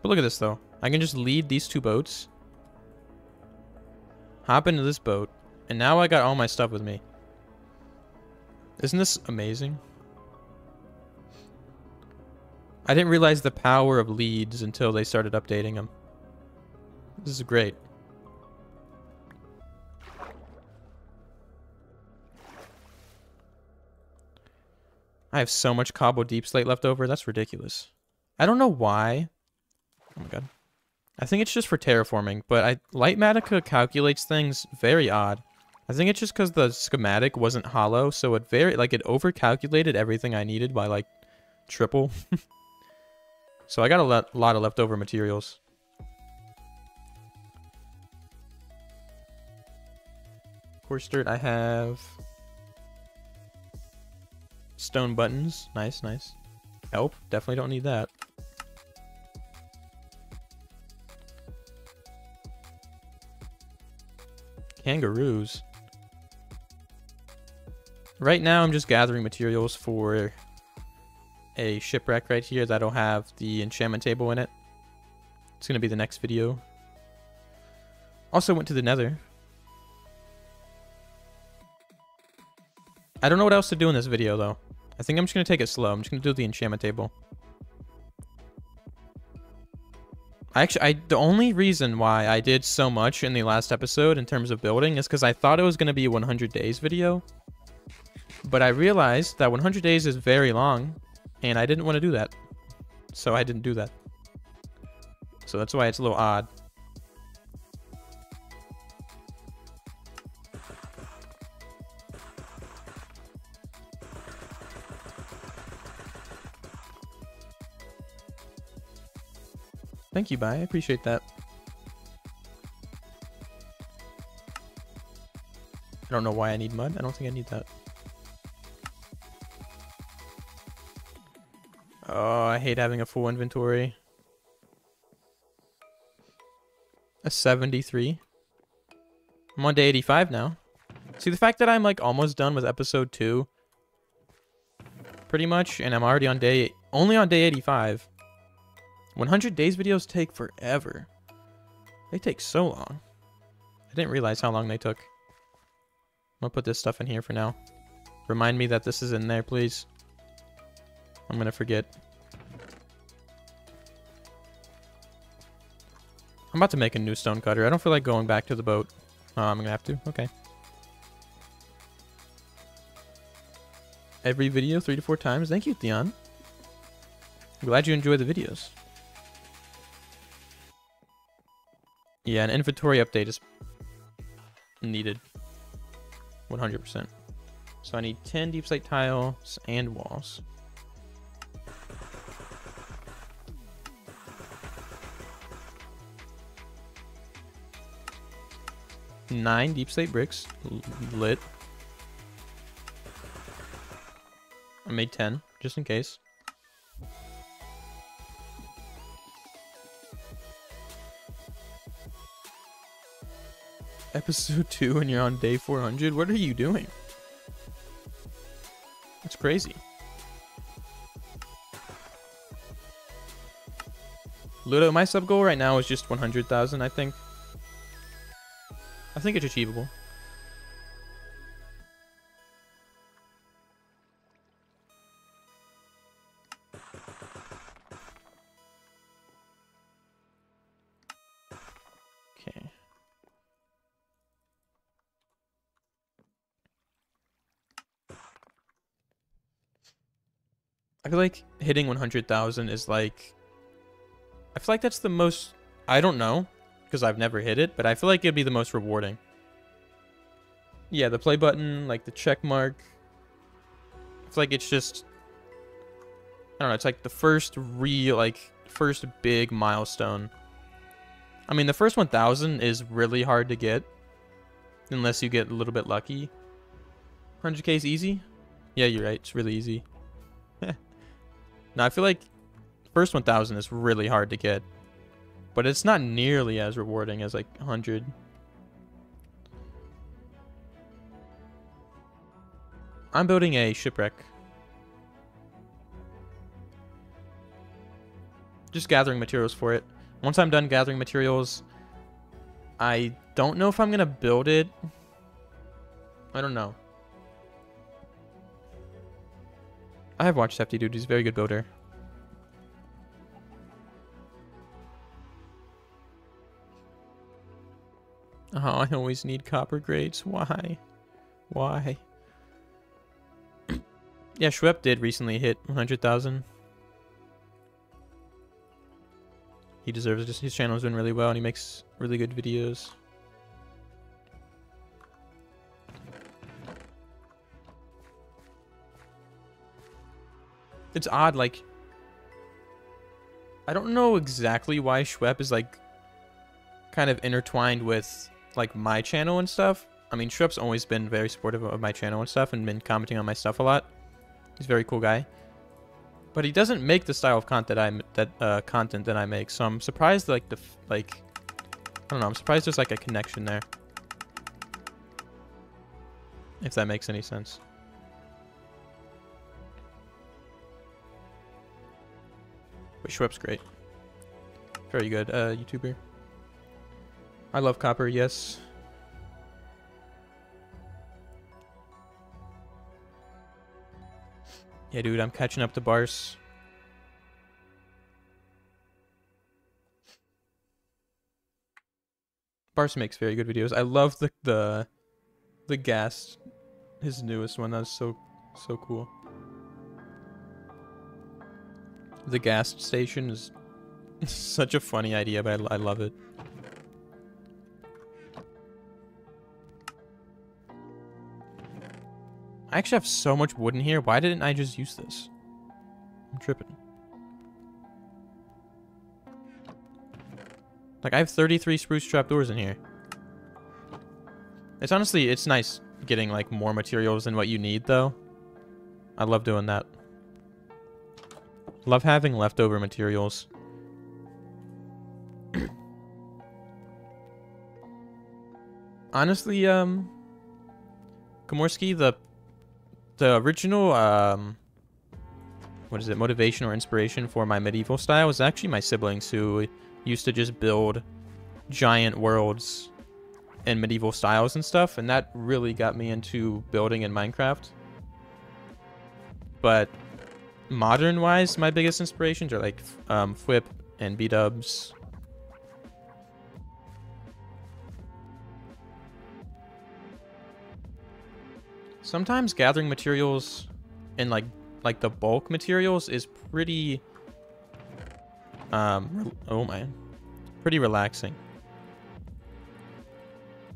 But look at this though. I can just lead these two boats. Hop into this boat. And now I got all my stuff with me. Isn't this amazing? I didn't realize the power of leads until they started updating them. This is great. I have so much Cobble Deep Slate left over. That's ridiculous. I don't know why. Oh my god. I think it's just for terraforming, but Lightmatica calculates things very odd. I think it's just because the schematic wasn't hollow, so it it over-calculated everything I needed by like triple. So I got a lot of leftover materials. Coarse dirt, I have stone buttons. Nice, nice. Help, definitely don't need that. Kangaroos. Right now, I'm just gathering materials for a shipwreck right here that'll have the enchantment table in it. It's going to be the next video. Also went to the Nether. I don't know what else to do in this video, though. I think I'm just going to take it slow. I'm just going to do the enchantment table. The only reason why I did so much in the last episode in terms of building is because I thought it was going to be a 100 days video. But I realized that 100 days is very long, and I didn't want to do that. So I didn't do that. So that's why it's a little odd. Thank you, Bai. I appreciate that. I don't know why I need mud. I don't think I need that. Oh, I hate having a full inventory. A 73. I'm on day 85 now. See, the fact that I'm like almost done with episode 2. Pretty much, and I'm already on only on day 85. 100 days videos take forever. They take so long. I didn't realize how long they took. I'm gonna put this stuff in here for now. Remind me that this is in there, please. I'm gonna forget. I'm about to make a new stone cutter. I don't feel like going back to the boat. Oh, I'm gonna have to. Okay. Every video 3 to 4 times. Thank you, Theon. I'm glad you enjoy the videos. Yeah, an inventory update is needed. 100%. So I need 10 deep slate tiles and walls. Nine deep slate bricks. Lit. I made 10, just in case. Episode 2 and you're on day 400? What are you doing? That's crazy. Ludo, my sub goal right now is just 100,000, I think. I think it's achievable. Okay. I feel like hitting 100,000 is like... I feel like that's the most... I don't know, because I've never hit it, but I feel like it'd be the most rewarding. Yeah, the play button, like the check mark. I feel like it's just... I don't know, it's like the first first big milestone. I mean, the first 1,000 is really hard to get. Unless you get a little bit lucky. 100k is easy? Yeah, you're right, it's really easy. No, I feel like first 1,000 is really hard to get. But it's not nearly as rewarding as like 100. I'm building a shipwreck. Just gathering materials for it. Once I'm done gathering materials, I don't know if I'm going to build it. I don't know. I have watched Hefty Dude. He's a very good builder. Oh, I always need copper grades. Why? Why? Yeah, Schwepp did recently hit 100,000. He deserves it. His channel is doing really well, and he makes really good videos. It's odd, like... I don't know exactly why Schwepp is, like, kind of intertwined with, like, my channel and stuff. I mean, Schwepp's always been very supportive of my channel and stuff, and been commenting on my stuff a lot. He's a very cool guy. But he doesn't make the style of content that I make, so I'm surprised, like, I don't know, I'm surprised there's, like, a connection there. If that makes any sense. But Schwepp's great. Very good YouTuber. I love copper, yes. Yeah, dude, I'm catching up to Bars. Bars makes very good videos. I love the gas, his newest one. That's so cool. The gas station is such a funny idea, but I love it. I actually have so much wood in here. Why didn't I just use this? I'm tripping. Like, I have 33 spruce trapdoors in here. It's honestly, it's nice getting, like, more materials than what you need, though. I love doing that. Love having leftover materials. Honestly, Komorski, the original, what is it, motivation or inspiration for my medieval style was actually my siblings who used to just build giant worlds in medieval styles and stuff, and that really got me into building in Minecraft. But modern-wise, my biggest inspirations are like Fwip and B-dubs. Sometimes gathering materials and like the bulk materials is pretty pretty relaxing.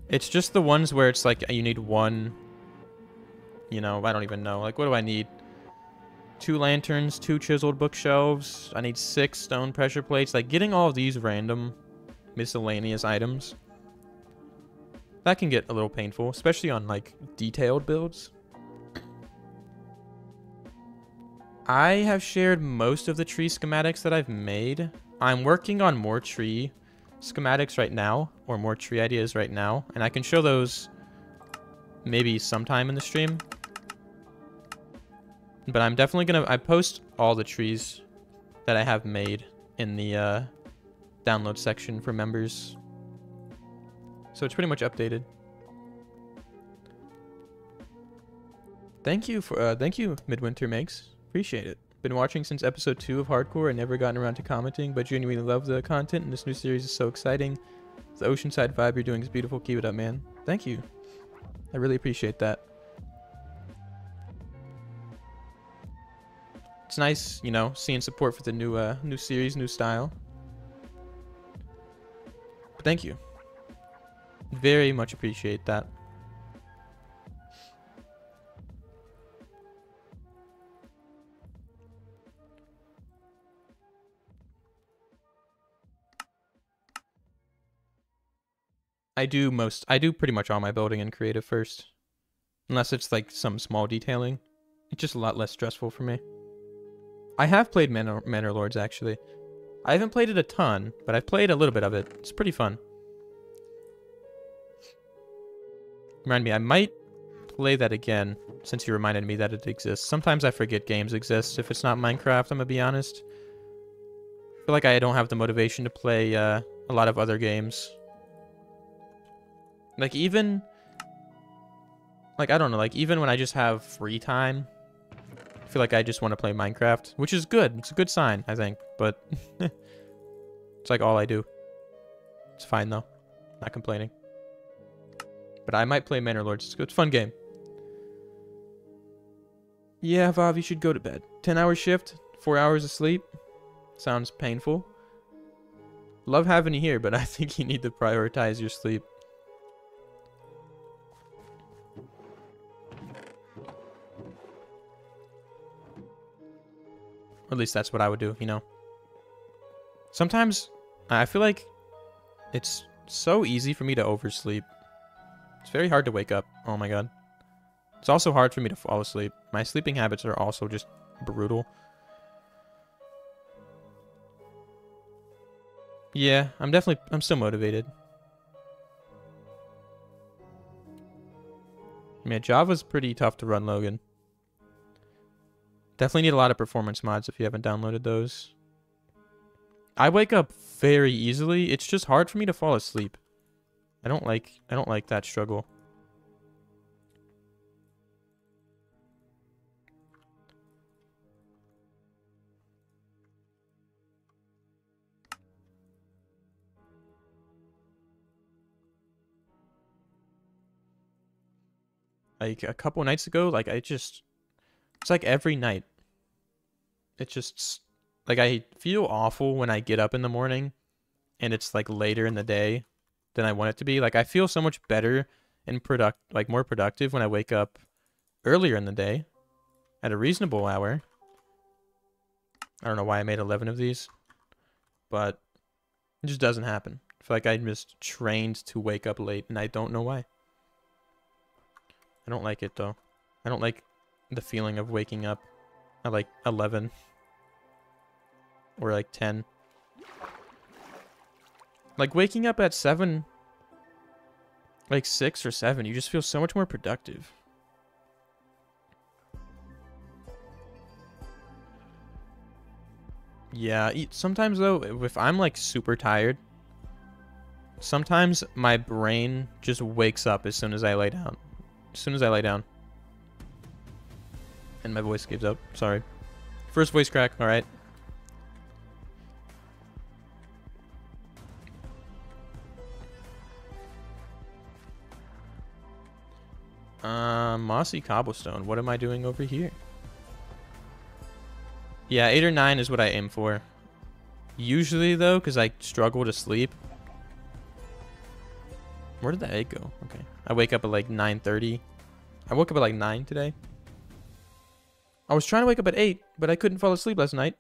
It's just the ones where it's like you need one, you know, I don't even know. Like, what do I need? 2 lanterns, 2 chiseled bookshelves. I need 6 stone pressure plates. Like, getting all of these random miscellaneous items, that can get a little painful, especially on, like, detailed builds. I have shared most of the tree schematics that I've made. I'm working on more tree schematics right now, or more tree ideas right now, and I can show those maybe sometime in the stream. But I'm definitely gonna, I post all the trees that I have made in the download section for members. So it's pretty much updated. Thank you for, thank you, Midwinter Makes. Appreciate it. Been watching since episode 2 of Hardcore and never gotten around to commenting, but genuinely love the content and this new series is so exciting. The Oceanside vibe you're doing is beautiful. Keep it up, man. Thank you. I really appreciate that. It's nice, you know, seeing support for the new series, new style. But thank you. Very much appreciate that. I do pretty much all my building in creative first. Unless it's like some small detailing. It's just a lot less stressful for me. I have played Manor Lords, actually. I haven't played it a ton, but I've played a little bit of it. It's pretty fun. Remind me, I might play that again, since you reminded me that it exists. Sometimes I forget games exist if it's not Minecraft, I'm gonna be honest. I feel like I don't have the motivation to play a lot of other games. Like, even... Like, I don't know, like, even when I just have free time, I feel like I just want to play Minecraft, which is good. It's a good sign, I think, but it's like all I do. It's fine, though. Not complaining. But I might play Manor Lords. It's a good, fun game. Yeah, Vav, you should go to bed. 10-hour shift, 4 hours of sleep. Sounds painful. Love having you here, but I think you need to prioritize your sleep. Or at least that's what I would do, you know. Sometimes I feel like it's so easy for me to oversleep. It's very hard to wake up. Oh my god. It's also hard for me to fall asleep. My sleeping habits are also just brutal. Yeah, I'm still motivated. Man, Java's pretty tough to run, Logan. Definitely need a lot of performance mods if you haven't downloaded those. I wake up very easily. It's just hard for me to fall asleep. I don't like that struggle. Like a couple nights ago, like it's like every night. It's just like I feel awful when I get up in the morning and it's like later in the day than I want it to be. Like I feel so much better and more productive when I wake up earlier in the day at a reasonable hour. I don't know why I made 11 of these, but it just doesn't happen. I feel like I'm just trained to wake up late and I don't know why. I don't like it though. I don't like the feeling of waking up at like 11 or like 10. Like waking up at 7, like 6 or 7, you just feel so much more productive. Yeah, sometimes though, if I'm like super tired, sometimes my brain just wakes up as soon as I lay down. As soon as I lay down. And my voice gives up. Sorry. First voice crack, alright. Mossy cobblestone. What am I doing over here? Yeah, 8 or 9 is what I aim for. Usually, though, because I struggle to sleep. Where did the egg go? Okay. I wake up at like 9:30. I woke up at like 9 today. I was trying to wake up at 8, but I couldn't fall asleep last night.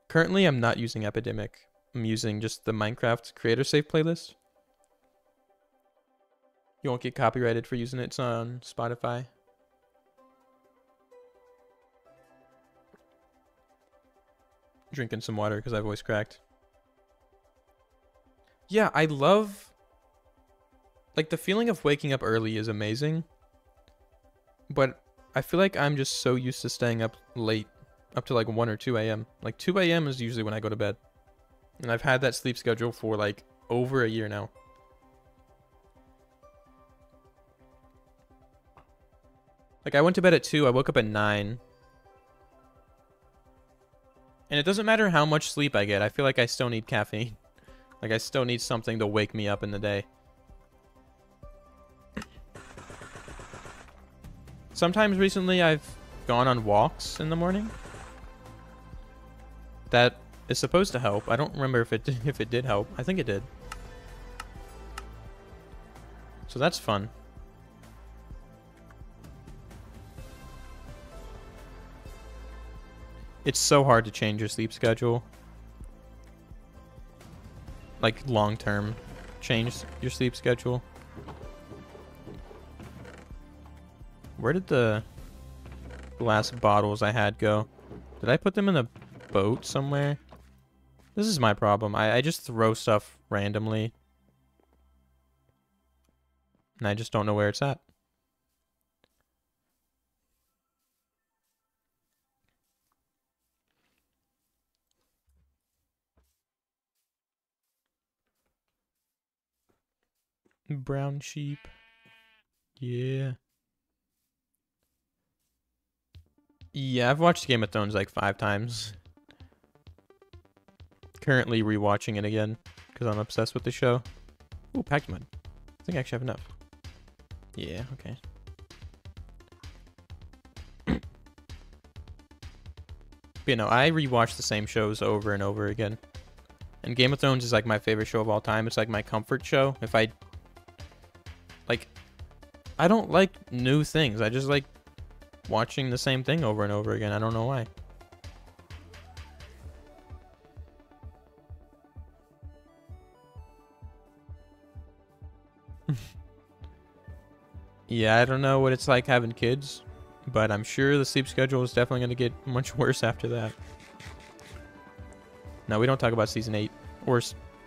Currently, I'm not using Epidemic. I'm using just the Minecraft Creator Safe playlist. You won't get copyrighted for using it. It's on Spotify. drinking some water because I've voice cracked. Yeah, I love... Like, the feeling of waking up early is amazing. But I feel like I'm just so used to staying up late. Up to like 1 or 2 a.m. Like 2 a.m. is usually when I go to bed. And I've had that sleep schedule for like over a year now. Like I went to bed at 2, I woke up at 9. And it doesn't matter how much sleep I get, I feel like I still need caffeine. Like I still need something to wake me up in the day. Sometimes recently I've gone on walks in the morning. That is supposed to help. I don't remember if it did help. I think it did. So that's fun. It's so hard to change your sleep schedule. Like long term, change your sleep schedule. Where did the glass bottles I had go? Did I put them in a boat somewhere? This is my problem. I just throw stuff randomly. And I just don't know where it's at. Brown sheep. Yeah. Yeah, I've watched Game of Thrones like 5 times. Currently rewatching it again because I'm obsessed with the show. Ooh, Pokemon. I think I actually have enough. Yeah, okay. But you know, I rewatch the same shows over and over again. And Game of Thrones is like my favorite show of all time. It's like my comfort show. If I... Like, I don't like new things. I just like watching the same thing over and over again. I don't know why. Yeah, I don't know what it's like having kids, but I'm sure the sleep schedule is definitely going to get much worse after that. No, we don't talk about season 8 or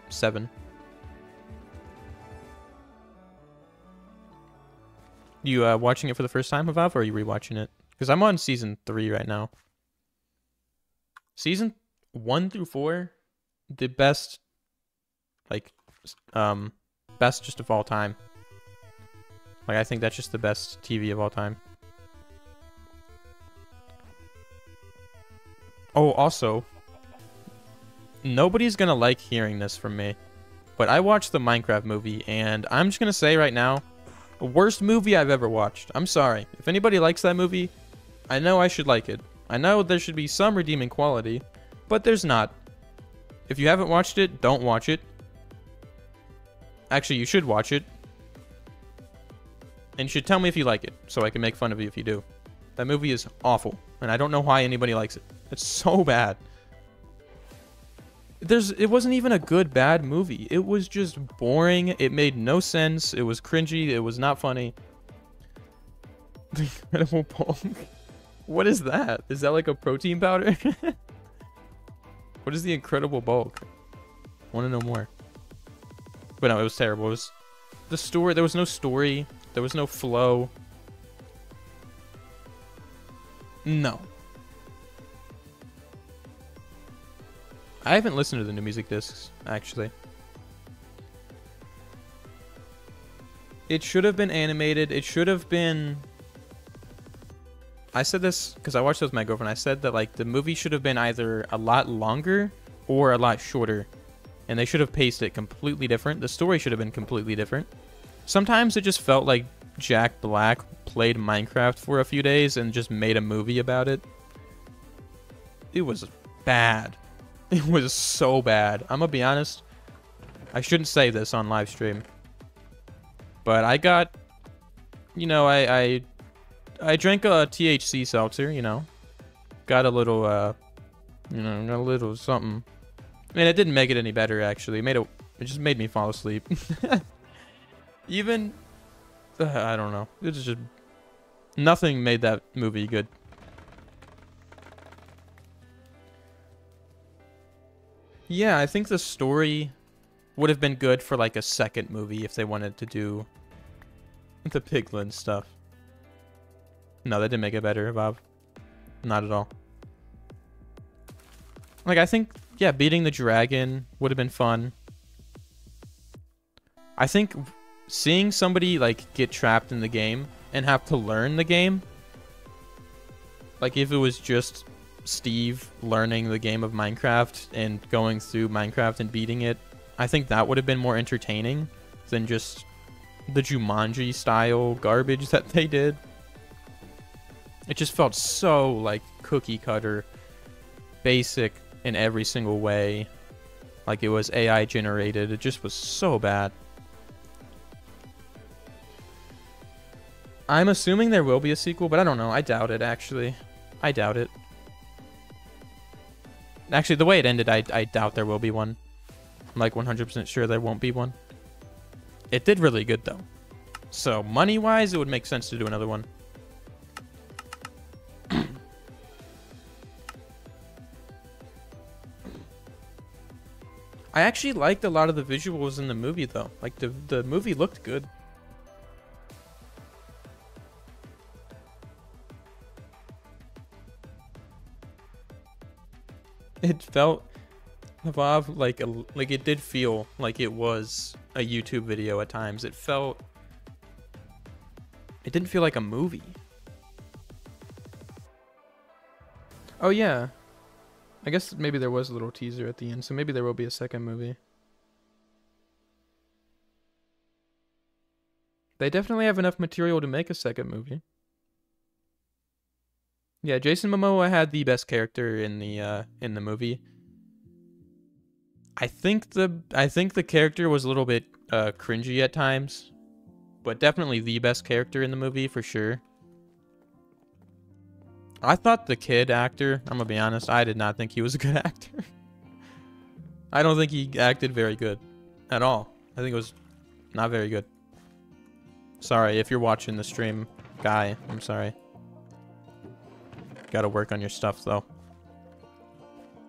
7. You watching it for the first time, Havav, or are you rewatching it? Because I'm on season 3 right now. Season 1 through 4, the best, like, best just of all time. Like, I think that's just the best TV of all time. Oh, also, nobody's gonna like hearing this from me, but I watched the Minecraft movie, and I'm just gonna say right now, the worst movie I've ever watched. I'm sorry. If anybody likes that movie, I know I should like it. I know there should be some redeeming quality, but there's not. If you haven't watched it, don't watch it. Actually, you should watch it. And you should tell me if you like it, so I can make fun of you if you do. That movie is awful, and I don't know why anybody likes it. It's so bad. It wasn't even a good, bad movie. It was just boring. It made no sense. It was cringy. It was not funny. The Incredible Bulk. What is that? Is that like a protein powder? What is the Incredible Bulk? I want to know more. But no, it was terrible. It was the story. There was no story. There was no flow. No. I haven't listened to the new music discs, actually. It should have been animated. It should have been... I said this because I watched it with my girlfriend. I said that like the movie should have been either a lot longer or a lot shorter. And they should have paced it completely different. The story should have been completely different. Sometimes it just felt like Jack Black played Minecraft for a few days and just made a movie about it. It was bad. It was so bad. I'm gonna be honest. I shouldn't say this on live stream. But I got... You know, I drank a THC seltzer, you know. Got a little, you know, got a little something. And it didn't make it any better, actually. It just made me fall asleep. Even... I don't know. It's just... Nothing made that movie good. Yeah, I think the story would have been good for like a second movie if they wanted to do the Piglin stuff. No, that didn't make it better, Bob. Not at all. Like, I think, yeah, beating the dragon would have been fun. I think seeing somebody, like, get trapped in the game and have to learn the game, like, if it was just Steve learning the game of Minecraft and going through Minecraft and beating it, I think that would have been more entertaining than just the Jumanji style garbage that they did. It just felt so, like, cookie cutter, basic in every single way. Like, it was AI generated. It just was so bad. I'm assuming there will be a sequel, but I don't know. I doubt it, actually. I doubt it. Actually, the way it ended, I doubt there will be one. I'm like 100% sure there won't be one. It did really good, though. So, money-wise, it would make sense to do another one. I actually liked a lot of the visuals in the movie, though. Like, the movie looked good. It felt, Vav, like it did feel like it was a YouTube video at times. It didn't feel like a movie. Oh, yeah. I guess maybe there was a little teaser at the end, so maybe there will be a second movie. They definitely have enough material to make a second movie. Yeah, Jason Momoa had the best character in the movie. I think the character was a little bit cringy at times, but definitely the best character in the movie for sure. I thought the kid actor, I'm gonna be honest, I did not think he was a good actor. I don't think he acted very good at all. I think it was not very good. Sorry, if you're watching the stream, guy, I'm sorry. Gotta work on your stuff, though.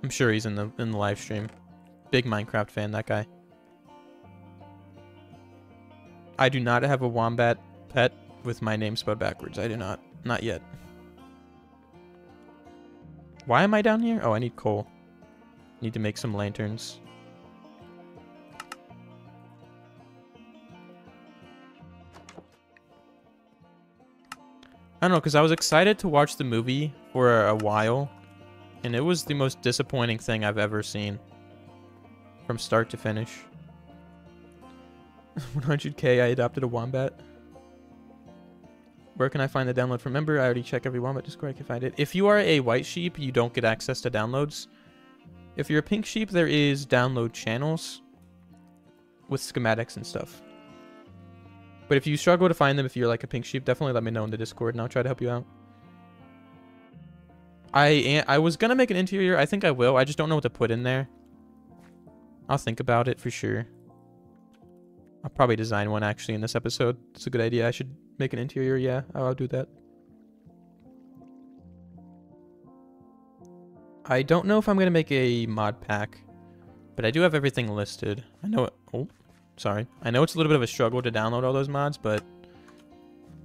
I'm sure he's in the live stream. Big Minecraft fan, that guy. I do not have a wombat pet with my name spelled backwards. I do not. Not yet. Why am I down here? Oh, I need coal. Need to make some lanterns. I don't know, because I was excited to watch the movie for a while, and it was the most disappointing thing I've ever seen. From start to finish. 100k, I adopted a wombat. Where can I find the download from member? I already check every wombat Discord. I can find it. If you are a white sheep, you don't get access to downloads. If you're a pink sheep, there is download channels with schematics and stuff. But if you struggle to find them, if you're like a pink sheep, definitely let me know in the Discord and I'll try to help you out. I was gonna make an interior. I think I will. I just don't know what to put in there. I'll think about it for sure. I'll probably design one actually in this episode. It's a good idea. I should make an interior. Yeah, I'll do that. I don't know if I'm going to make a mod pack, but I do have everything listed. I know it. Oh, sorry. I know it's a little bit of a struggle to download all those mods, but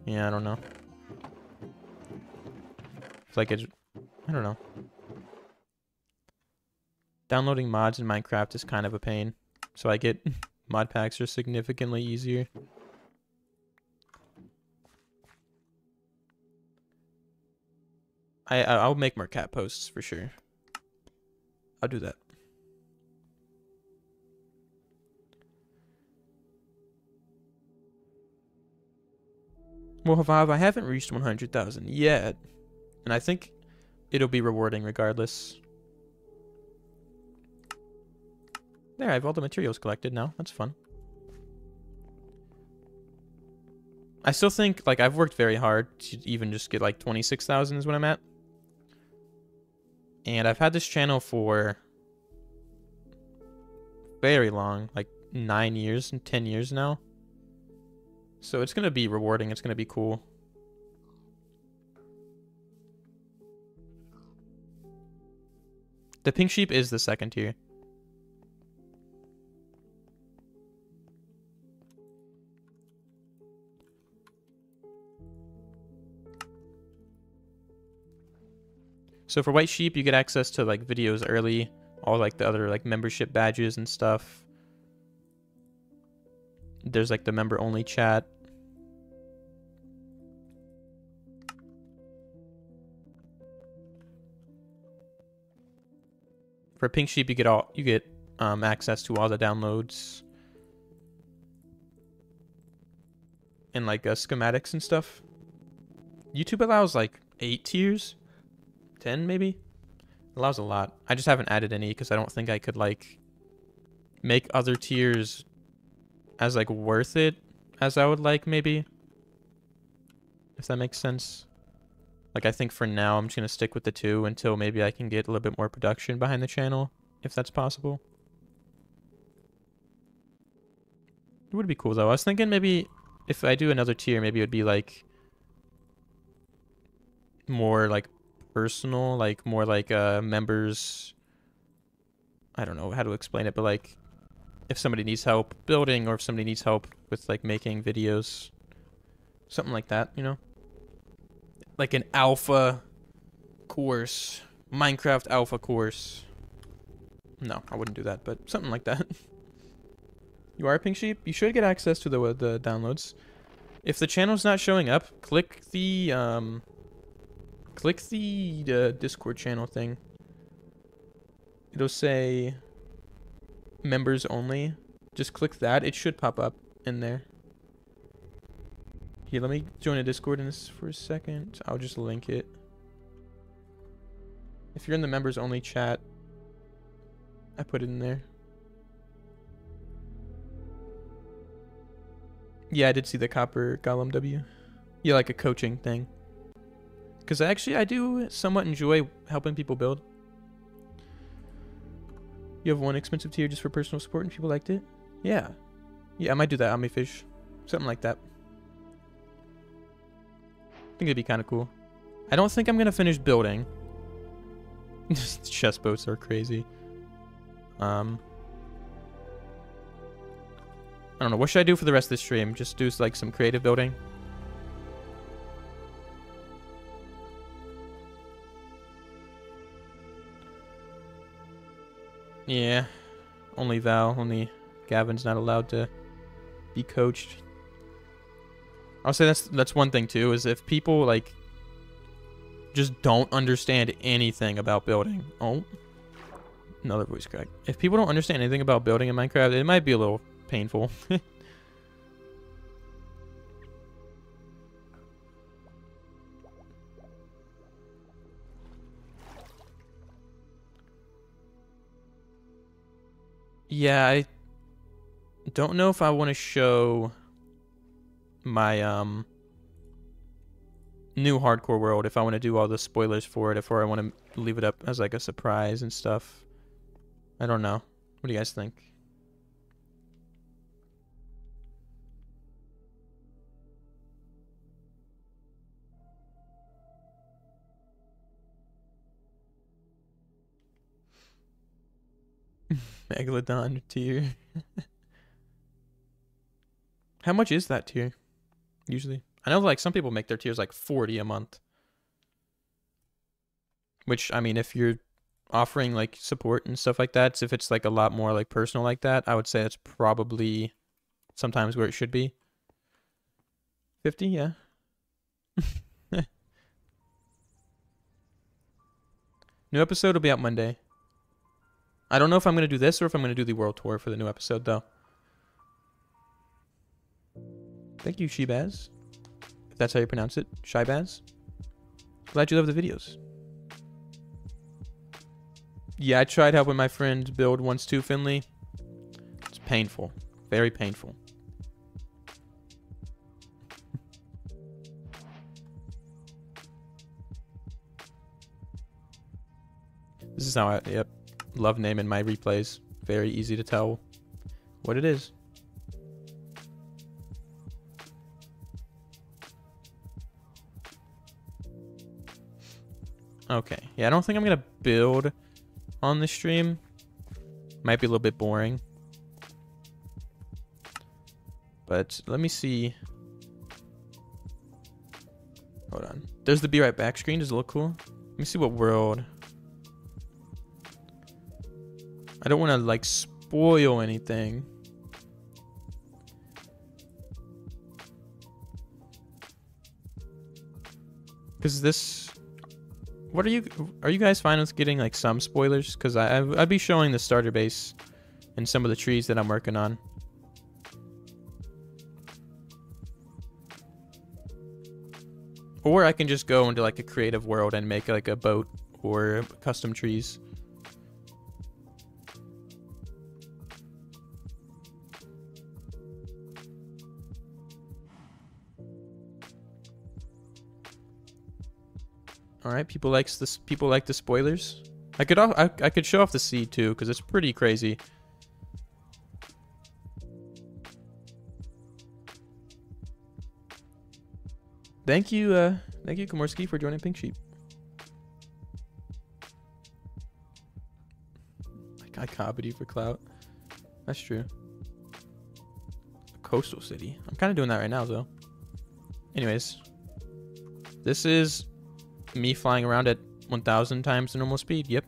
yeah, I don't know. It's like it's, I don't know. Downloading mods in Minecraft is kind of a pain, so I get mod packs are significantly easier. I'll make more cat posts for sure. I'll do that. Well, Vav, I haven't reached 100,000 yet, and I think it'll be rewarding regardless. There, I have all the materials collected now. That's fun. I still think, like, I've worked very hard to even just get, like, 26,000 is what I'm at. And I've had this channel for very long, like 9 years and 10 years now. So it's going to be rewarding. It's going to be cool. The pink sheep is the second tier. So for White Sheep, you get access to like videos early, all like the other like membership badges and stuff. There's like the member only chat. For Pink Sheep, you get access to all the downloads and like schematics and stuff. YouTube allows like 8 tiers, 10 maybe. Allows a lot. I just haven't added any because I don't think I could like make other tiers as like worth it as I would like, maybe, if that makes sense. Like, I think for now I'm just gonna stick with the 2 until maybe I can get a little bit more production behind the channel, if that's possible. It would be cool though. I was thinking maybe if I do another tier, maybe it would be like more like personal, like more like members. I don't know how to explain it, but like if somebody needs help building or if somebody needs help with like making videos, something like that, you know? Like an alpha course, Minecraft alpha course. No, I wouldn't do that, but something like that. You are a Pink Sheep? You should get access to the downloads. If the channel's not showing up, click the Discord channel thing. It'll say members only. Just click that. It should pop up in there. Here, let me join a Discord in this for a second. I'll just link it. If you're in the members only chat, I put it in there. Yeah, I did see the Copper Golem W. Yeah, like a coaching thing. Because actually, I do somewhat enjoy helping people build. You have one expensive tier just for personal support and people liked it? Yeah. Yeah, I might do that, Omnifish. Something like that. I think it'd be kind of cool. I don't think I'm going to finish building. Chest boats are crazy. I don't know. What should I do for the rest of the stream? Just do like some creative building? Yeah. Only Val. Only Gavin's not allowed to be coached. I'll say that's one thing too, is if people like just don't understand anything about building. Oh. Another voice crack. If people don't understand anything about building in Minecraft, it might be a little painful. Yeah, I don't know if I want to show my new hardcore world, if I want to do all the spoilers for it, if or I want to leave it up as like a surprise and stuff. I don't know. What do you guys think? Megalodon tier. How much is that tier? Usually. I know like some people make their tiers like 40 a month. Which, I mean, if you're offering like support and stuff like that, so if it's like a lot more like personal like that, I would say that's probably sometimes where it should be. 50, yeah. New episode will be out Monday. I don't know if I'm going to do this or if I'm going to do the world tour for the new episode, though. Thank you, Shibaz. If that's how you pronounce it. Shibaz. Glad you love the videos. Yeah, I tried helping my friend build once too, Finley. It's painful. Very painful. This is how I... Yep. Love naming my replays. Very easy to tell what it is. Okay. Yeah, I don't think I'm going to build on the stream. Might be a little bit boring. But let me see. Hold on. There's the be right back screen. Does it look cool? Let me see what world. I don't want to like spoil anything. Because this... What are you guys fine with getting like some spoilers? Because I'd be showing the starter base and some of the trees that I'm working on. Or I can just go into like a creative world and make like a boat or custom trees. All right, people like the spoilers. I could show off the seed too because it's pretty crazy. Thank you, Komorski, for joining Pink Sheep. I copied you for clout. That's true. A coastal city. I'm kind of doing that right now, though. Anyways, this is me flying around at 1,000 times the normal speed. Yep.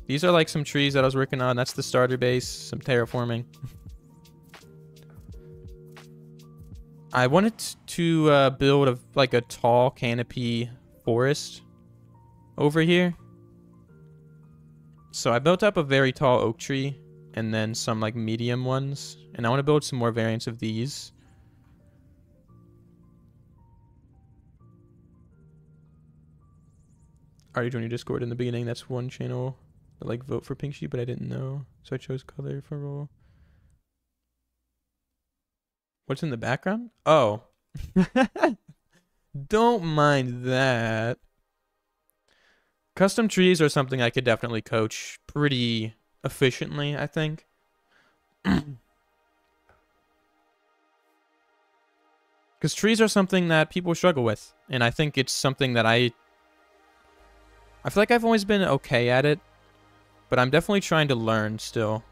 These are like some trees that I was working on. That's the starter base. Some terraforming. I wanted to build like a tall canopy forest over here. So I built up a very tall oak tree and then some like medium ones. And I want to build some more variants of these. Already joined your Discord in the beginning. That's one channel that like vote for Pink Sheep, but I didn't know. So I chose color for role. What's in the background? Oh. Don't mind that. Custom trees are something I could definitely coach pretty efficiently, I think. Because trees are something that people struggle with. And I think it's something that I feel like I've always been okay at it. But I'm definitely trying to learn still.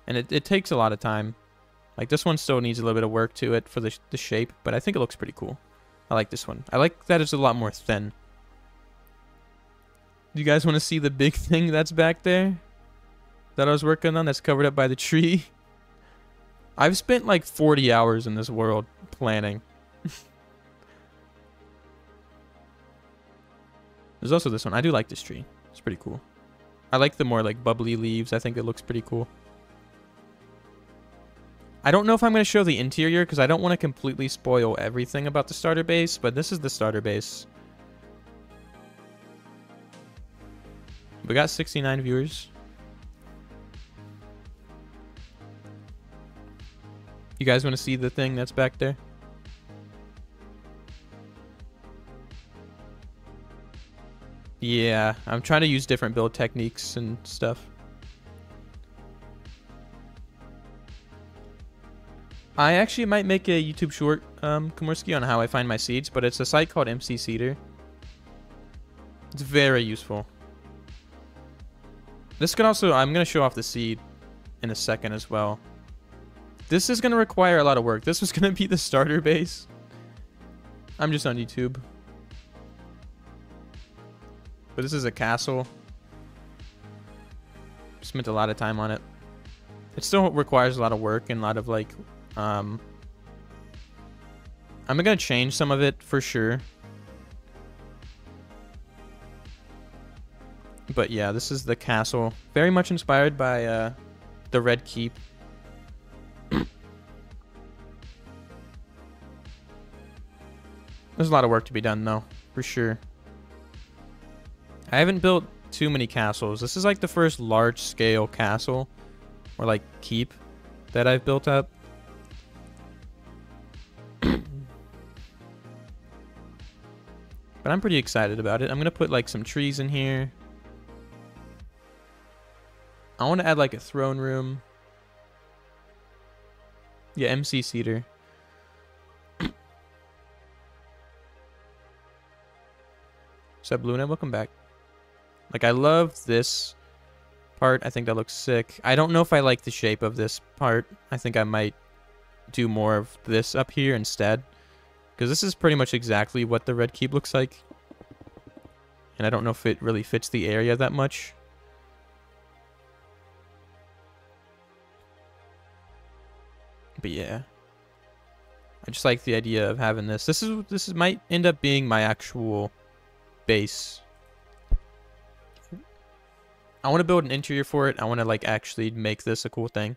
And it takes a lot of time. Like, this one still needs a little bit of work to it for the shape, but I think it looks pretty cool. I like this one. I like that it's a lot more thin. Do you guys want to see the big thing that's back there? That I was working on that's covered up by the tree? I've spent like 40 hours in this world planning. There's also this one. I do like this tree. It's pretty cool. I like the more like bubbly leaves. I think it looks pretty cool. I don't know if I'm going to show the interior because I don't want to completely spoil everything about the starter base, but this is the starter base. We got 69 viewers. You guys want to see the thing that's back there? Yeah, I'm trying to use different build techniques and stuff. I actually might make a YouTube short, Komorski, on how I find my seeds, but it's a site called MC Seeder. It's very useful. This can also, I'm going to show off the seed in a second as well. This is going to require a lot of work. This was going to be the starter base. I'm just on YouTube. But this is a castle. Spent a lot of time on it. It still requires a lot of work and a lot of like... I'm gonna change some of it for sure. But yeah, this is the castle. Very much inspired by the Red Keep. There's a lot of work to be done though, for sure. I haven't built too many castles. This is like the first large-scale castle or like keep that I've built up. But I'm pretty excited about it. I'm going to put like some trees in here. I want to add like a throne room. Yeah, MC Seeder. What's up, Luna? Welcome back. Like, I love this part. I think that looks sick. I don't know if I like the shape of this part. I think I might do more of this up here instead. Because this is pretty much exactly what the Red Keep looks like. And I don't know if it really fits the area that much. But yeah. I just like the idea of having this. This might end up being my actual base. I want to build an interior for it. I want to like actually make this a cool thing.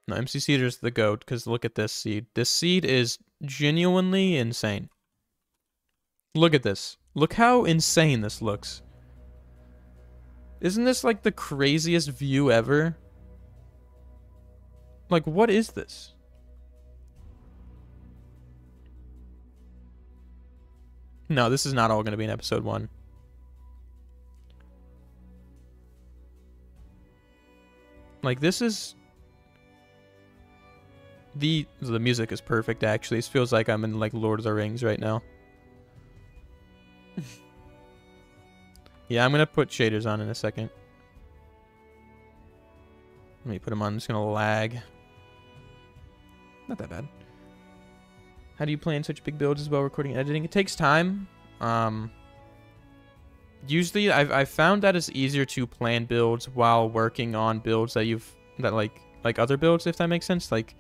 No, MC Cedar's the GOAT, because look at this seed. This seed is genuinely insane. Look at this. Look how insane this looks. Isn't this like the craziest view ever? Like, what is this? No, this is not all going to be in episode 1. Like, this is... The music is perfect, actually. It feels like I'm in, like, Lord of the Rings right now. Yeah, I'm going to put shaders on in a second. Let me put them on. I'm just going to lag. Not that bad. How do you plan such big builds as well, recording and editing? It takes time. Usually, I've found that it's easier to plan builds while working on builds that like other builds, if that makes sense. Like,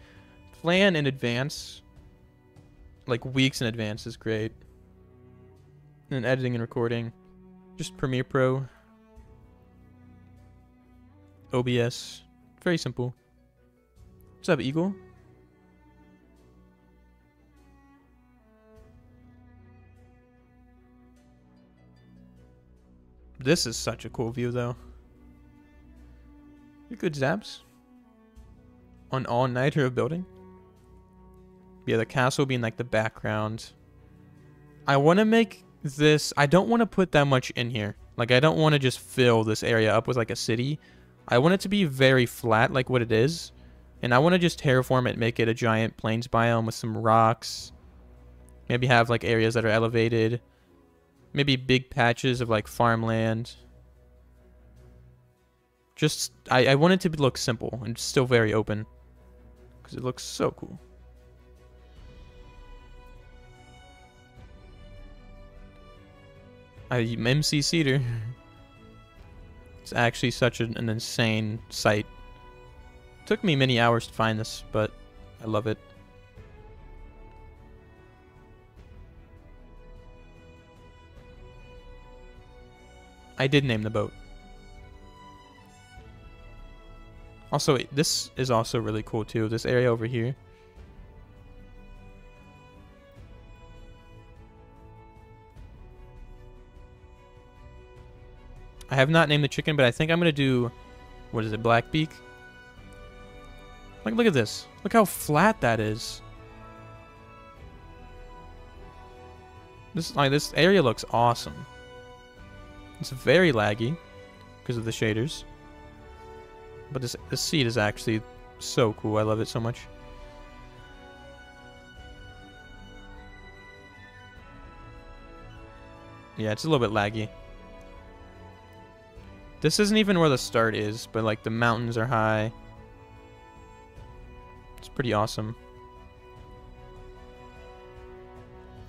plan in advance, like weeks in advance, is great. And editing and recording, just Premiere Pro, OBS, very simple. What's up, Eagle? This is such a cool view, though. You're good, Zaps. On all-nighter of building. Yeah, the castle being like the background. I want to make this... I don't want to put that much in here. Like, I don't want to just fill this area up with like a city. I want it to be very flat, like what it is. And I want to just terraform it, make it a giant plains biome with some rocks. Maybe have like areas that are elevated. Maybe big patches of like farmland. Just, I want it to look simple and still very open. Because it looks so cool. MC Cedar. It's actually such an insane site. Took me many hours to find this, but I love it. I did name the boat. Also, this is also really cool too. This area over here. I have not named the chicken, but I think I'm going to do... What is it? Blackbeak? Like, look at this. Look how flat that is. This area looks awesome. It's very laggy because of the shaders. But this seed is actually so cool. I love it so much. Yeah, it's a little bit laggy. This isn't even where the start is, but like the mountains are high. It's pretty awesome.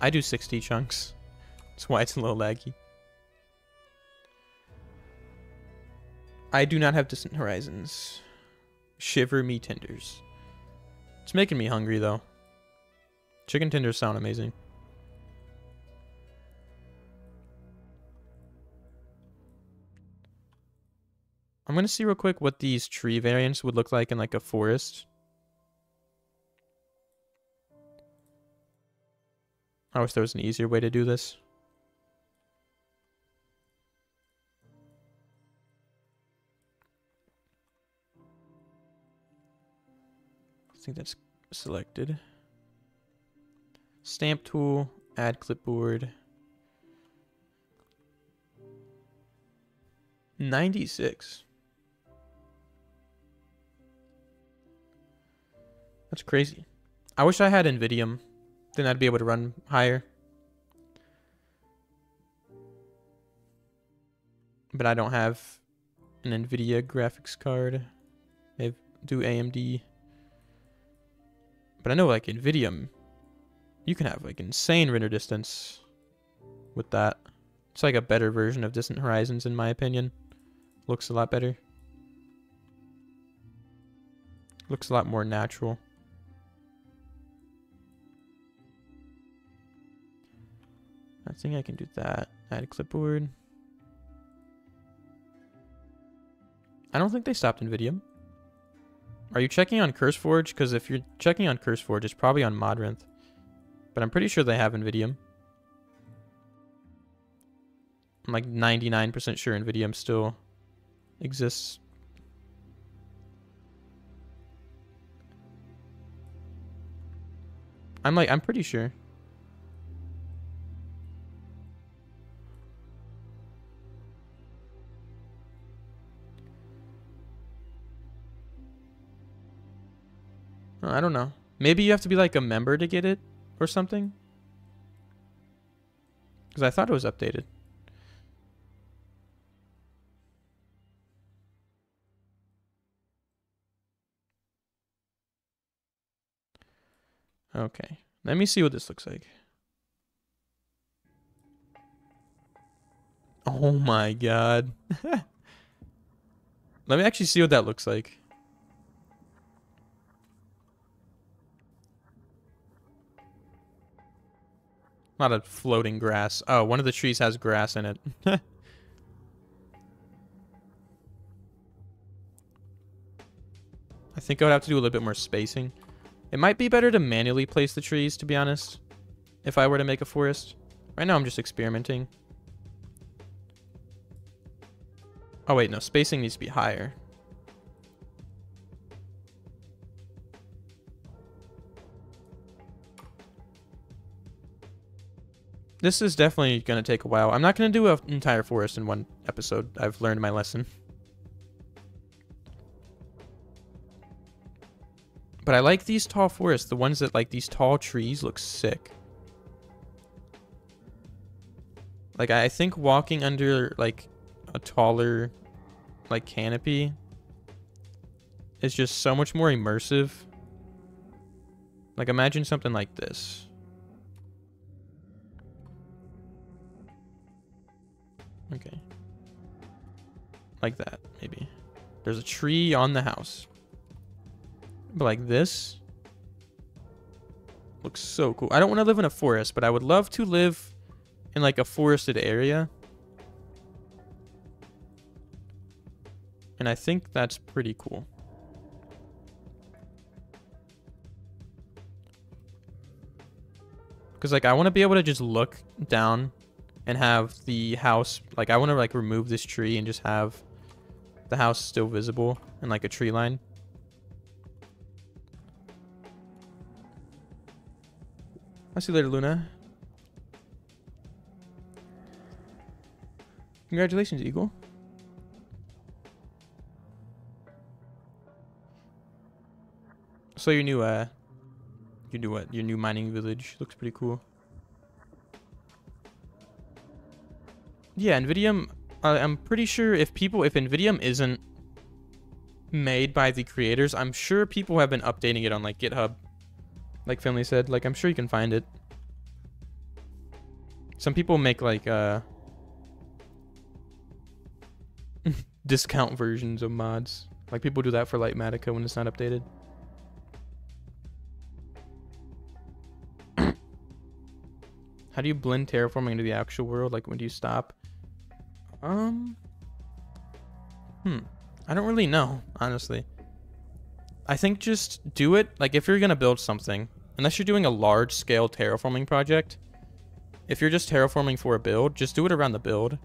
I do 60 chunks. That's why it's a little laggy. I do not have distant horizons. Shiver me tenders. It's making me hungry though. Chicken tenders sound amazing. I'm going to see real quick what these tree variants would look like in like a forest. I wish there was an easier way to do this. I think that's selected. Stamp tool, add clipboard. 96. That's crazy. I wish I had NVIDIA. Then I'd be able to run higher. But I don't have an NVIDIA graphics card. I do AMD. But I know like NVIDIA You can have like insane render distance with that. It's like a better version of Distant Horizons in my opinion. Looks a lot better. Looks a lot more natural. I think I can do that. Add a clipboard. I don't think they stopped NVIDIA. Are you checking on CurseForge? Because if you're checking on CurseForge, it's probably on Modrinth. But I'm pretty sure they have NVIDIA. I'm like 99% sure NVIDIA still exists. I'm pretty sure. I don't know. Maybe you have to be like a member to get it or something. Because I thought it was updated. Okay. Let me see what this looks like. Oh my god. Let me actually see what that looks like. Not a floating grass. Oh, one of the trees has grass in it. I think I would have to do a little bit more spacing. It might be better to manually place the trees, to be honest, if I were to make a forest. Right now I'm just experimenting. Oh wait, no, spacing needs to be higher. This is definitely going to take a while. I'm not going to do an entire forest in one episode. I've learned my lesson. But I like these tall forests. The ones that like these tall trees look sick. Like I think walking under like a taller like canopy is just so much more immersive. Like imagine something like this. Okay. Like that, maybe. There's a tree on the house. But like this. Looks so cool. I don't want to live in a forest, but I would love to live in like a forested area. And I think that's pretty cool. Because like I want to be able to just look down and have the house, like I want to like remove this tree and just have the house still visible in like a tree line. I'll see you later, Luna. Congratulations, Eagle. So your new your new mining village looks pretty cool. Yeah, NVIDIA, I'm pretty sure if NVIDIA isn't made by the creators, I'm sure people have been updating it on like GitHub. Like Finley said, like I'm sure you can find it. Some people make like discount versions of mods. Like people do that for Lightmatica when it's not updated. How do you blend terraforming into the actual world? Like when do you stop? I don't really know, honestly. I think just do it. Like if you're gonna build something, unless you're doing a large scale terraforming project, if you're just terraforming for a build, just do it around the build.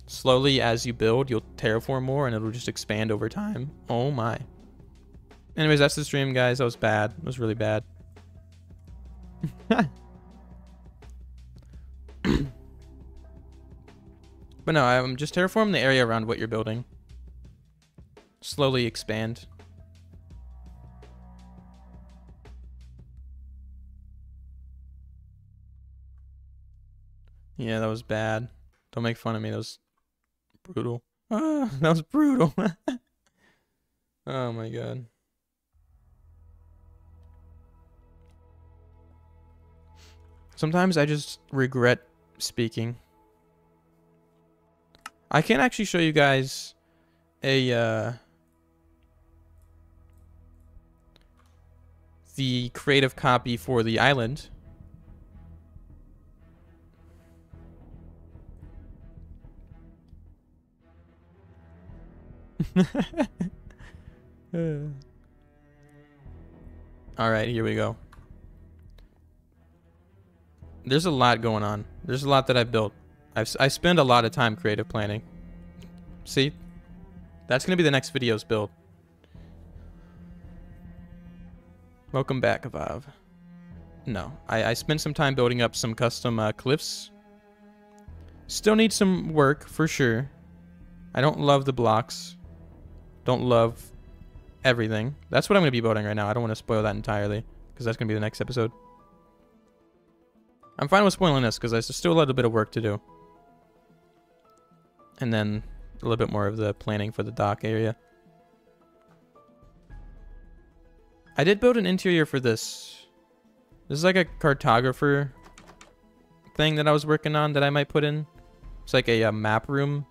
Slowly as you build, you'll terraform more and it'll just expand over time. Oh my. Anyways, that's the stream, guys. That was bad. It was really bad. But no, I'm just terraform the area around what you're building. Slowly expand. Yeah, that was bad. Don't make fun of me. That was brutal. Ah, that was brutal. Oh my god. Sometimes I just regret speaking. I can actually show you guys a the creative copy for the island. All right, here we go. There's a lot going on. There's a lot that I built. I spend a lot of time creative planning. See? That's going to be the next video's build. Welcome back, Avav. No, I spent some time building up some custom cliffs. Still need some work, for sure. I don't love the blocks. Don't love everything. That's what I'm going to be building right now. I don't want to spoil that entirely, because that's going to be the next episode. I'm fine with spoiling this, because there's still a little bit of work to do. And then a little bit more of the planning for the dock area. I did build an interior for this. This is like a cartographer thing that I was working on that I might put in. It's like a map room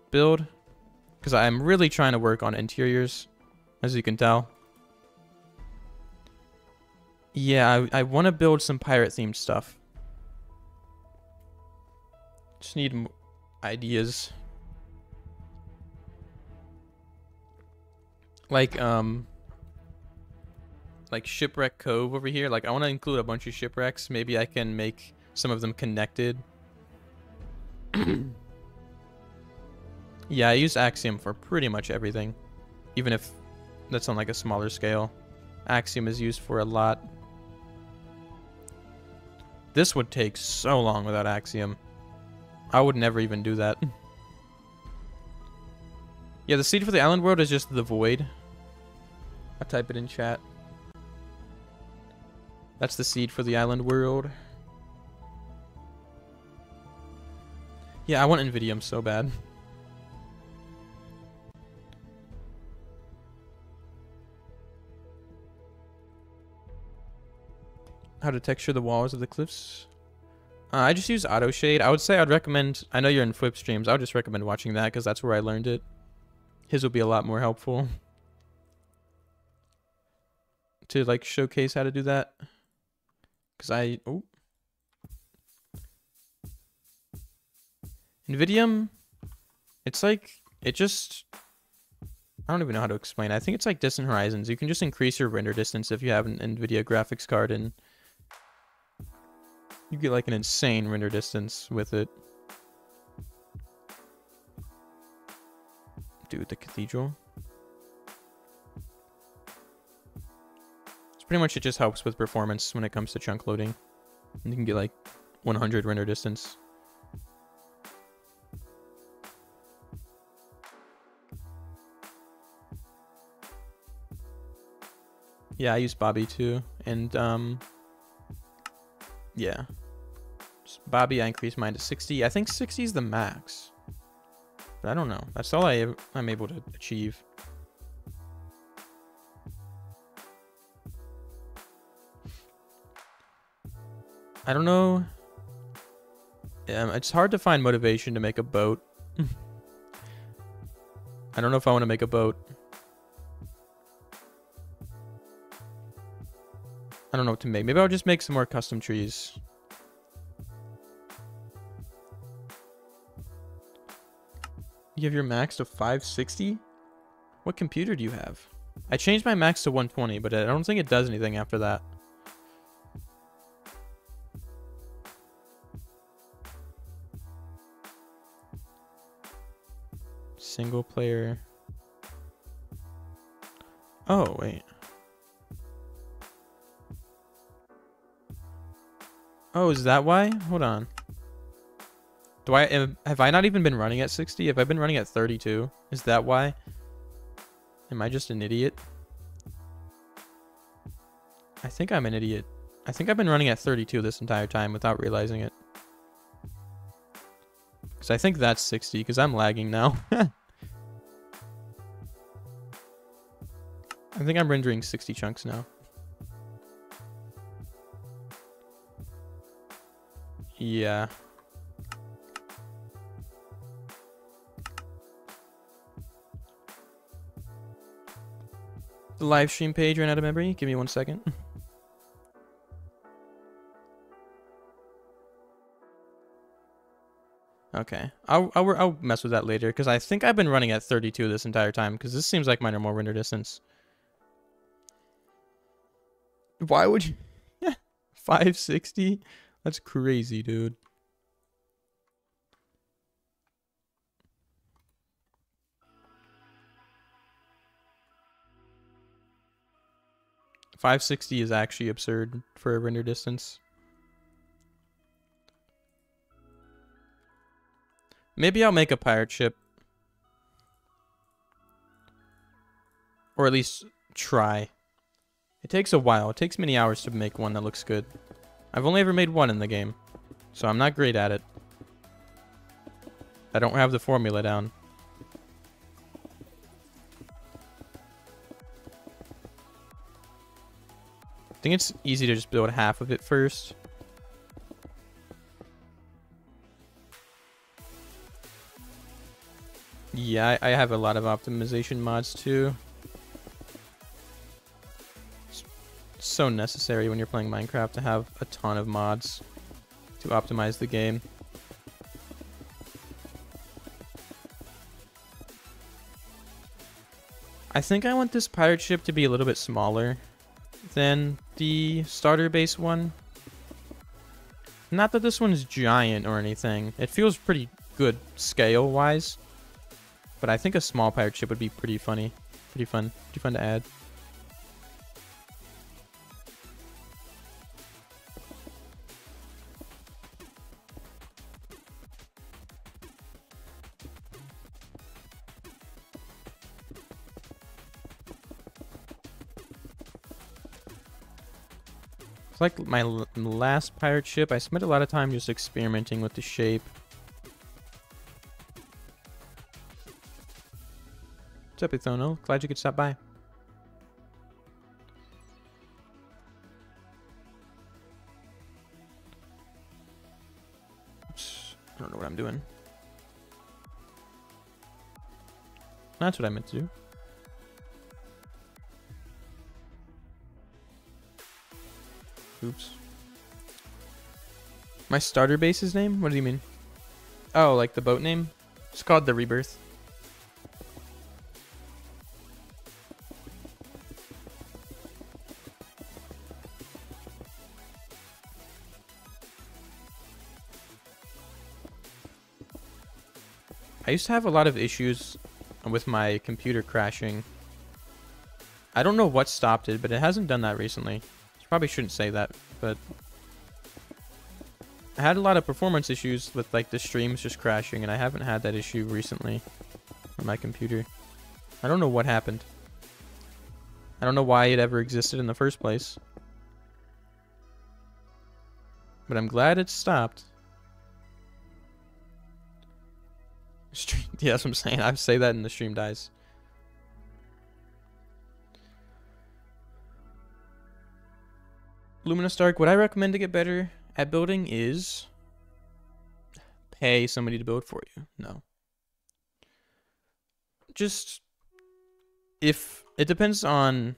build. Because I'm really trying to work on interiors, as you can tell. Yeah, I want to build some pirate-themed stuff. Just need ideas. Like Shipwreck Cove over here. Like, I want to include a bunch of shipwrecks. Maybe I can make some of them connected. Yeah, I use Axiom for pretty much everything. Even if that's on like a smaller scale. Axiom is used for a lot. This would take so long without Axiom. I would never even do that. Yeah, the seed for the island world is just the void. I'll type it in chat. That's the seed for the island world. Yeah, I want Invidium so bad. How to texture the walls of the cliffs. I just use auto shade. I would say I'd recommend, I know you're in Flip streams, I would just recommend watching that because that's where I learned it. His will be a lot more helpful to like showcase how to do that. Because Invidium, it's like, I don't even know how to explain. I think it's like Distant Horizons. You can just increase your render distance if you have an NVIDIA graphics card, and you get like an insane render distance with it. Dude, the cathedral. It's pretty much, it just helps with performance when it comes to chunk loading. And you can get like 100 render distance. Yeah, I use Bobby too, and yeah. Just Bobby, I increased mine to 60. I think 60 is the max, but I don't know. That's all I'm able to achieve. I don't know. It's hard to find motivation to make a boat. I don't know if I want to make a boat. I don't know what to make. Maybe I'll just make some more custom trees. You have your max to 560? What computer do you have? I changed my max to 120, but I don't think it does anything after that. Single player. Oh, wait. Oh, is that why? Hold on. Have I not even been running at 60? Have I been running at 32? Is that why? Am I just an idiot? I think I'm an idiot. I think I've been running at 32 this entire time without realizing it. Because I think that's 60, because I'm lagging now. I think I'm rendering 60 chunks now. Yeah. The live stream page ran out of memory. Give me 1 second. Okay, I'll mess with that later because I think I've been running at 32 this entire time because this seems like mine are more render distance. Why would you? Yeah, 560. That's crazy, dude. $560 is actually absurd for a render distance. Maybe I'll make a pirate ship. Or at least try. It takes a while. It takes many hours to make one that looks good. I've only ever made one in the game. So I'm not great at it. I don't have the formula down. I think it's easy to just build half of it first. Yeah, I have a lot of optimization mods too. It's so necessary when you're playing Minecraft to have a ton of mods to optimize the game. I think I want this pirate ship to be a little bit smaller than the starter base one. Not that this one's giant or anything. It feels pretty good scale-wise. But I think a small pirate ship would be pretty funny. Pretty fun to add. It's like my last pirate ship. I spent a lot of time just experimenting with the shape. What's up, Ethono? Glad you could stop by. Oops. I don't know what I'm doing. That's what I meant to do. Oops. My starter base's name? What do you mean? Oh, like the boat name? It's called the Rebirth. I used to have a lot of issues with my computer crashing. I don't know what stopped it, but it hasn't done that recently. Probably shouldn't say that, but I had a lot of performance issues with like the streams just crashing, and I haven't had that issue recently on my computer. I don't know what happened. I don't know why it ever existed in the first place. But I'm glad it stopped. Yeah, that's what I'm saying. I say that and the stream dies. Lumina Stark, what I recommend to get better at building is pay somebody to build for you. No. Just, if it depends on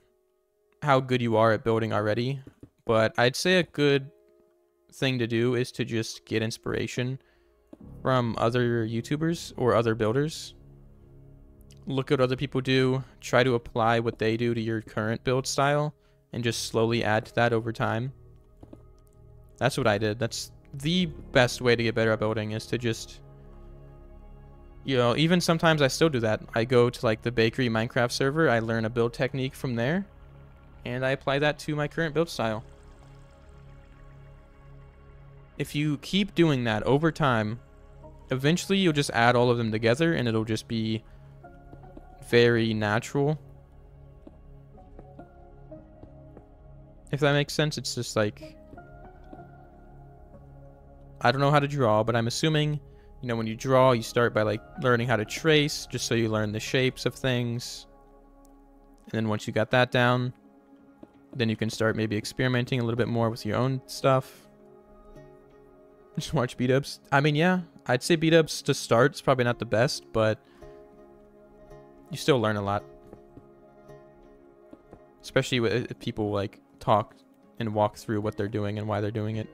how good you are at building already, but I'd say a good thing to do is to just get inspiration from other YouTubers or other builders. Look at what other people do, try to apply what they do to your current build style, and just slowly add to that over time. That's what I did. That's the best way to get better at building, is to just, you know, even sometimes I still do that. I go to like the Bakery Minecraft server, I learn a build technique from there, and I apply that to my current build style. If you keep doing that over time, eventually you'll just add all of them together and it'll just be very natural. If that makes sense, it's just like, I don't know how to draw, but I'm assuming, you know, when you draw, you start by like learning how to trace, just so you learn the shapes of things. And then once you got that down, then you can start maybe experimenting a little bit more with your own stuff. Just watch beat-ups. I mean, yeah, I'd say beat-ups to start is probably not the best, but you still learn a lot. Especially if people, like, talk and walk through what they're doing and why they're doing it.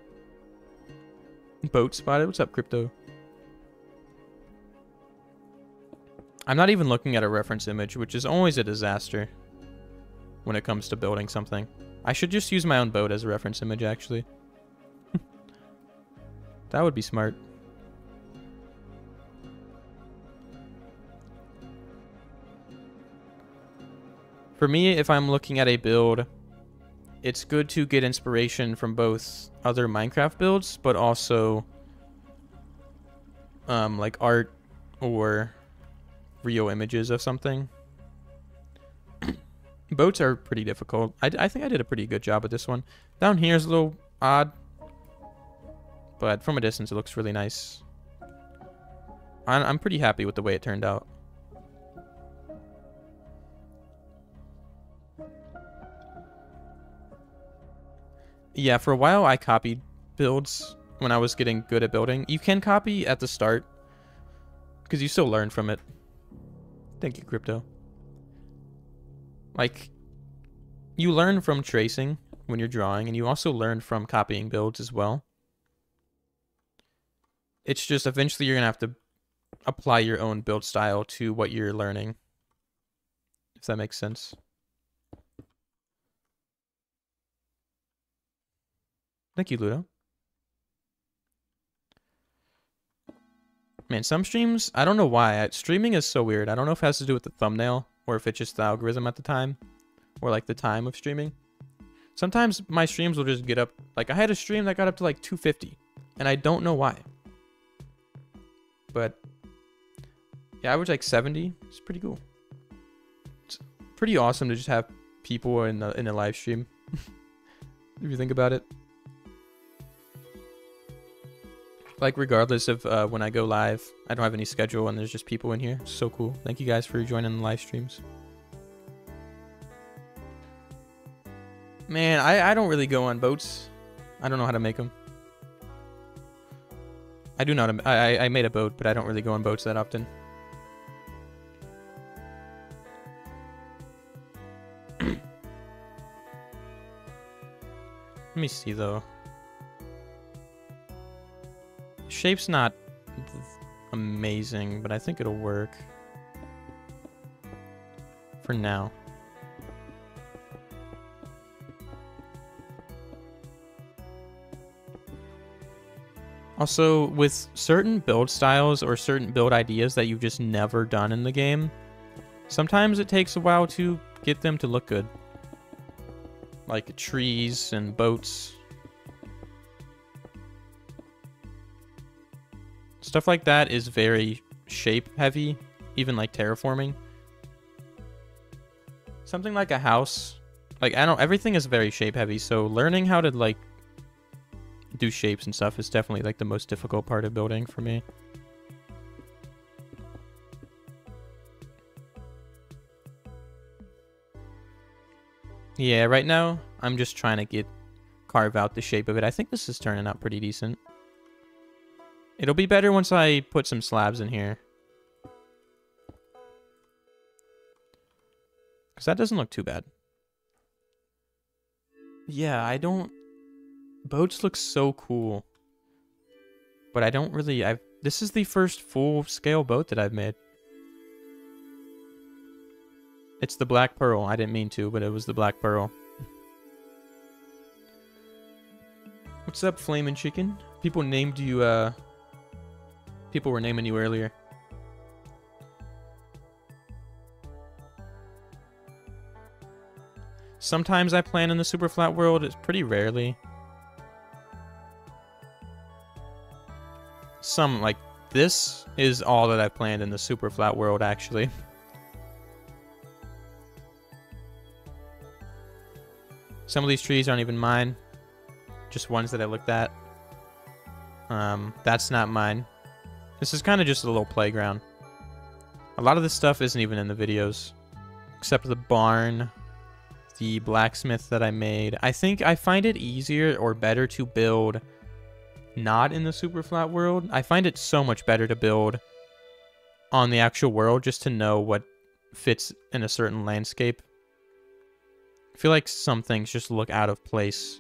Boat spotted. What's up, Crypto? I'm not even looking at a reference image, which is always a disaster when it comes to building something. I should just use my own boat as a reference image, actually. That would be smart. For me, if I'm looking at a build, it's good to get inspiration from both other Minecraft builds, but also like art or real images of something. Boats are pretty difficult. I think I did a pretty good job with this one. Down here is a little odd, but from a distance it looks really nice. I'm pretty happy with the way it turned out. Yeah, for a while I copied builds when I was getting good at building. You can copy at the start because you still learn from it. Thank you, Crypto. Like, you learn from tracing when you're drawing, and you also learn from copying builds as well. It's just eventually you're going to have to apply your own build style to what you're learning, if that makes sense. Thank you, Ludo. Man, some streams, I don't know why. Streaming is so weird. I don't know if it has to do with the thumbnail or if it's just the algorithm at the time or like the time of streaming. Sometimes my streams will just get up. Like I had a stream that got up to like 250 and I don't know why. But yeah, I was like 70. It's pretty cool. It's pretty awesome to just have people in the live stream. If you think about it. Like, regardless of when I go live, I don't have any schedule and there's just people in here. It's so cool. Thank you guys for joining the live streams. Man, I don't really go on boats. I don't know how to make them. I do not. I made a boat, but I don't really go on boats that often. Let me see, though. Shape's not amazing, but I think it'll work for now. Also, with certain build styles or certain build ideas that you've just never done in the game, sometimes it takes a while to get them to look good. Like trees and boats. Stuff like that is very shape heavy, even like terraforming. Something like a house, like everything is very shape heavy, so learning how to like do shapes and stuff is definitely like the most difficult part of building for me. Yeah, right now I'm just trying to carve out the shape of it. I think this is turning out pretty decent. It'll be better once I put some slabs in here. Because that doesn't look too bad. Yeah, boats look so cool. But I don't really... This is the first full-scale boat that I've made. It's the Black Pearl. I didn't mean to, but it was the Black Pearl. What's up, Flamin' Chicken? People named you, People were naming you earlier. Sometimes I plan in the super flat world. It's pretty rarely. Like, this is all that I've planned in the super flat world, actually. Some of these trees aren't even mine. Just ones that I looked at. That's not mine. This is kind of just a little playground. A lot of this stuff isn't even in the videos. Except the barn. The blacksmith that I made. I think I find it easier or better to build not in the super flat world. I find it so much better to build on the actual world just to know what fits in a certain landscape. I feel like some things just look out of place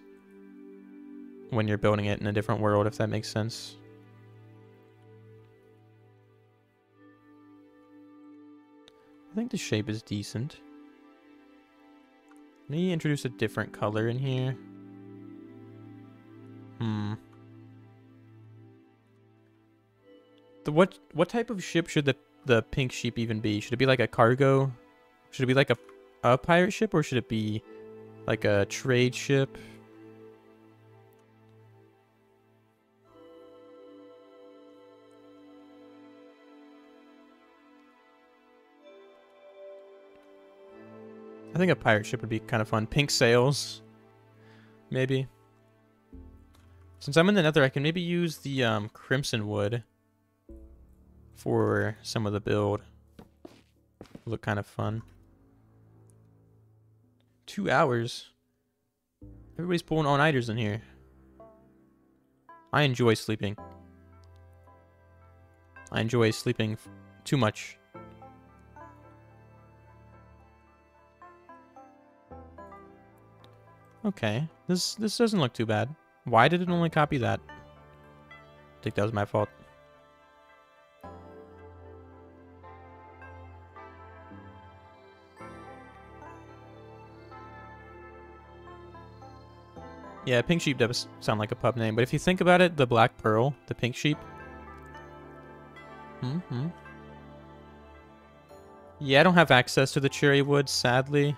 when you're building it in a different world, if that makes sense. I think the shape is decent. Let me introduce a different color in here. What type of ship should the pink sheep even be? Should it be like a cargo? Should it be like a pirate ship, or should it be like a trade ship? I think a pirate ship would be kind of fun. Pink sails, maybe. Since I'm in the Nether, I can maybe use the crimson wood for some of the build. Look kind of fun. 2 hours. Everybody's pulling all-nighters in here. I enjoy sleeping. I enjoy sleeping too much. Okay, this doesn't look too bad. Why did it only copy that? I think that was my fault. Yeah, Pink Sheep does sound like a pub name, but if you think about it, the Black Pearl, the Pink Sheep. Yeah, I don't have access to the cherry wood, sadly.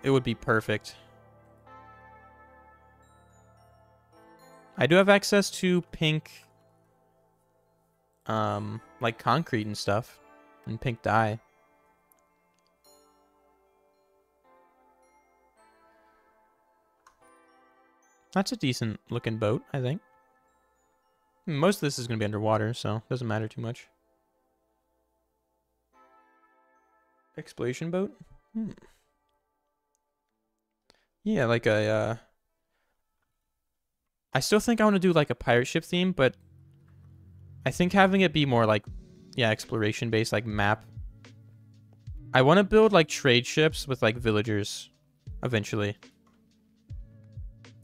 It would be perfect. I do have access to pink, like concrete and stuff, and pink dye. That's a decent looking boat, I think. Most of this is going to be underwater, so it doesn't matter too much. Exploration boat? Yeah, like a, I still think I want to do like a pirate ship theme, but I think having it be more like, yeah, exploration based, like map. I want to build like trade ships with like villagers eventually.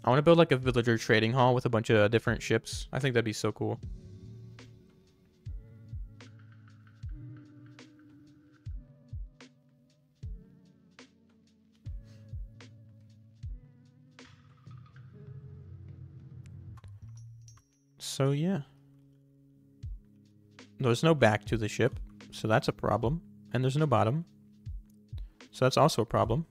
I want to build like a villager trading hall with a bunch of different ships. I think that'd be so cool. So yeah. There's no back to the ship, so that's a problem. And there's no bottom. So that's also a problem.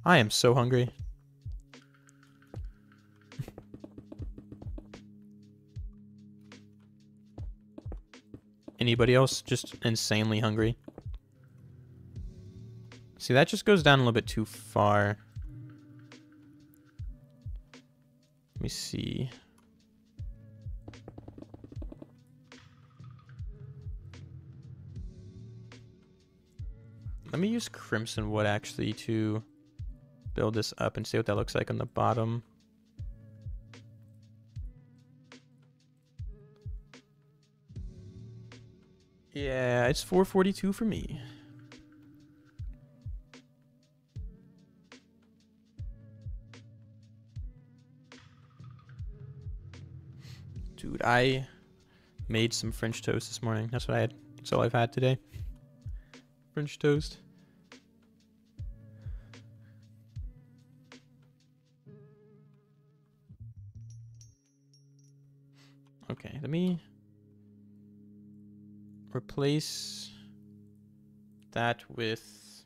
I am so hungry. Anybody else just insanely hungry? See, that just goes down a little bit too far. Let me see. Let me use crimson wood actually to build this up and see what that looks like on the bottom. Yeah, it's 442 for me. Dude, I made some French toast this morning. That's what I had. That's all I've had today. French toast. Okay, let me replace that with...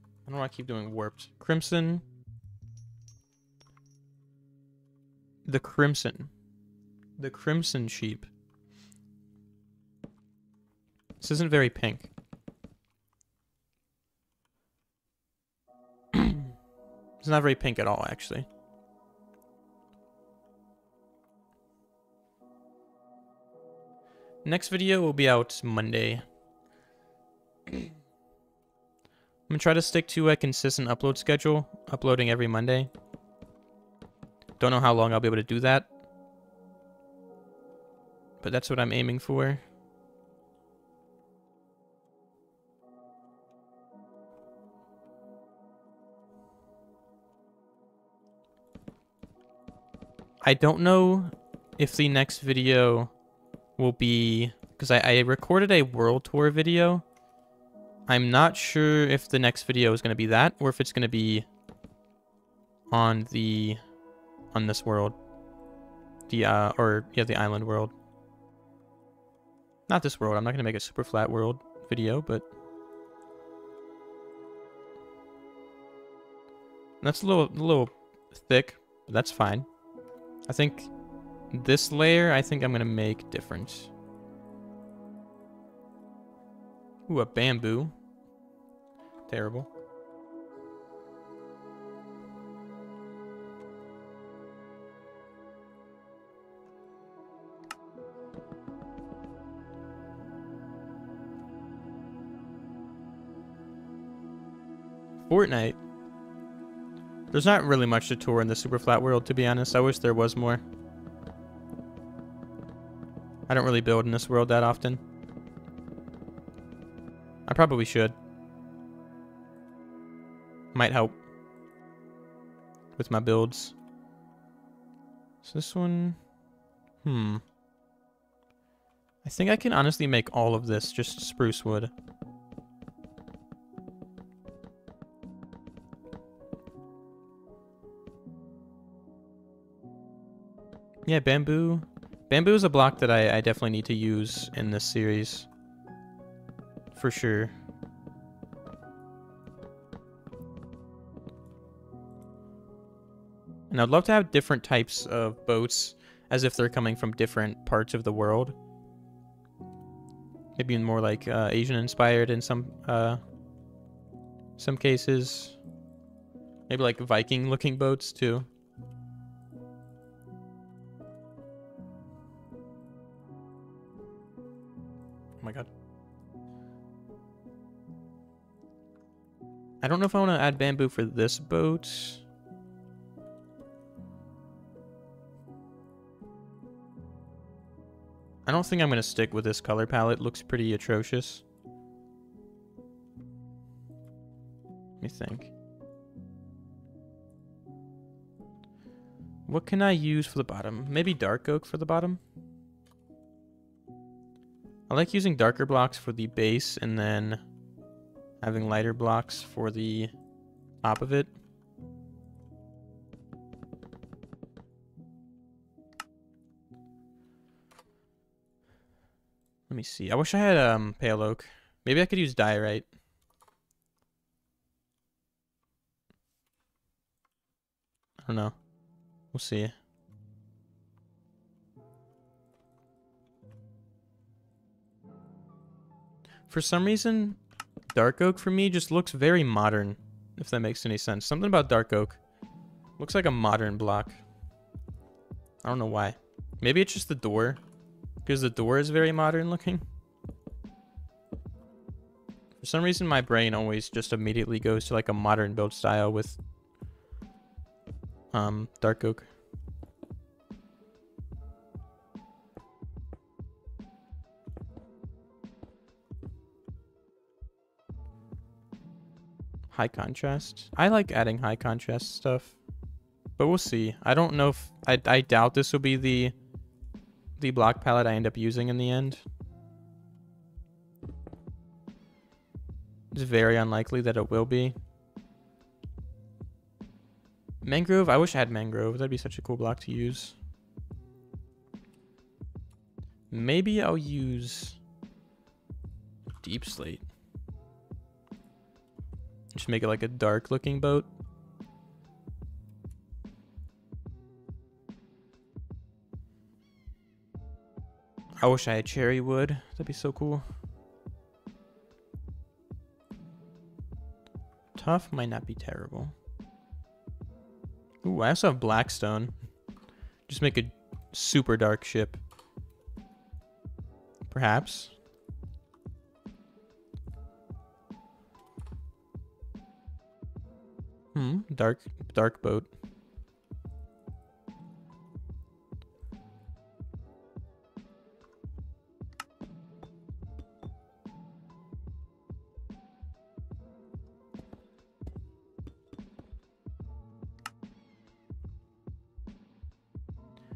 I don't know why I keep doing warped. Crimson. The crimson. The crimson sheep. This isn't very pink. It's not very pink at all, actually. Next video will be out Monday. I'm gonna try to stick to a consistent upload schedule, uploading every Monday. Don't know how long I'll be able to do that, but that's what I'm aiming for. I don't know if the next video will be, because I recorded a world tour video. I'm not sure if the next video is going to be that, or if it's going to be on this world. The island world. Not this world. I'm not going to make a super flat world video, but that's a little thick, but that's fine. I think this layer, I think I'm going to make different. Ooh, a bamboo. Terrible. Fortnite. There's not really much to tour in the super flat world, to be honest. I wish there was more. I don't really build in this world that often. I probably should. Might help with my builds. So this one... I think I can honestly make all of this just spruce wood. Yeah, bamboo. Bamboo is a block that I definitely need to use in this series. For sure. And I'd love to have different types of boats as if they're coming from different parts of the world. Maybe more like Asian inspired in some cases. Maybe like Viking looking boats too. Oh my god. I don't know if I want to add bamboo for this boat. I don't think I'm going to stick with this color palette. It looks pretty atrocious. Let me think. What can I use for the bottom? Maybe dark oak for the bottom? I like using darker blocks for the base and then having lighter blocks for the top of it. Let me see. I wish I had pale oak. Maybe I could use diorite. I don't know. We'll see. For some reason, dark oak for me just looks very modern, if that makes any sense. Something about dark oak looks like a modern block. I don't know why. Maybe it's just the door, because the door is very modern looking. For some reason, my brain always just immediately goes to like a modern build style with dark oak. High contrast. I like adding high contrast stuff, but we'll see. I don't know if I doubt this will be the block palette I end up using in the end. It's very unlikely that it will be. Mangrove. I wish I had mangrove. That'd be such a cool block to use. Maybe I'll use deep slate. Just make it like a dark looking boat. I wish I had cherry wood. That'd be so cool. Tough might not be terrible. Ooh, I also have blackstone. Just make a super dark ship. Perhaps. Dark boat.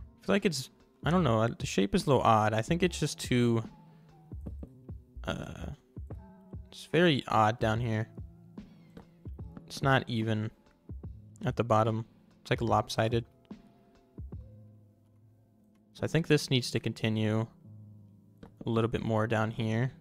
I feel like it's, I don't know, the shape is a little odd. I think it's just too, it's very odd down here. It's not even at the bottom. It's like lopsided. So I think this needs to continue a little bit more down here.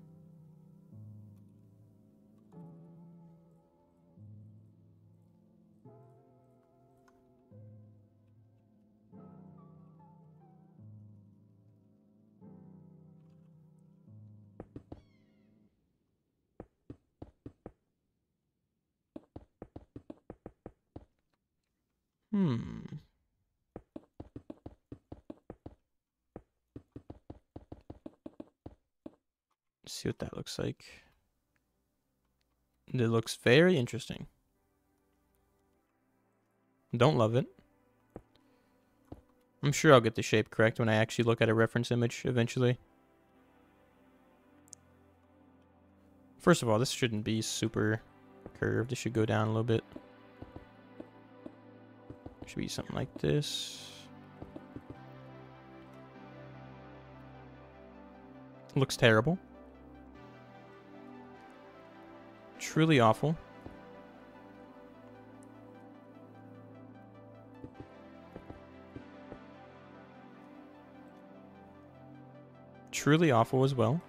See what that looks like. It looks very interesting. Don't love it. I'm sure I'll get the shape correct when I actually look at a reference image eventually. First of all, this shouldn't be super curved. It should go down a little bit. Should be something like this. Looks terrible. Truly awful. Truly awful as well.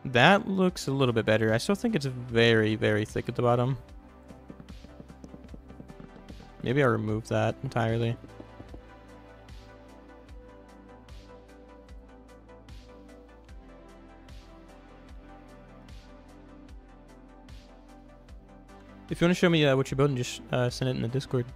That looks a little bit better. I still think it's very, very thick at the bottom. Maybe I'll remove that entirely. If you want to show me what you're building, just send it in the Discord.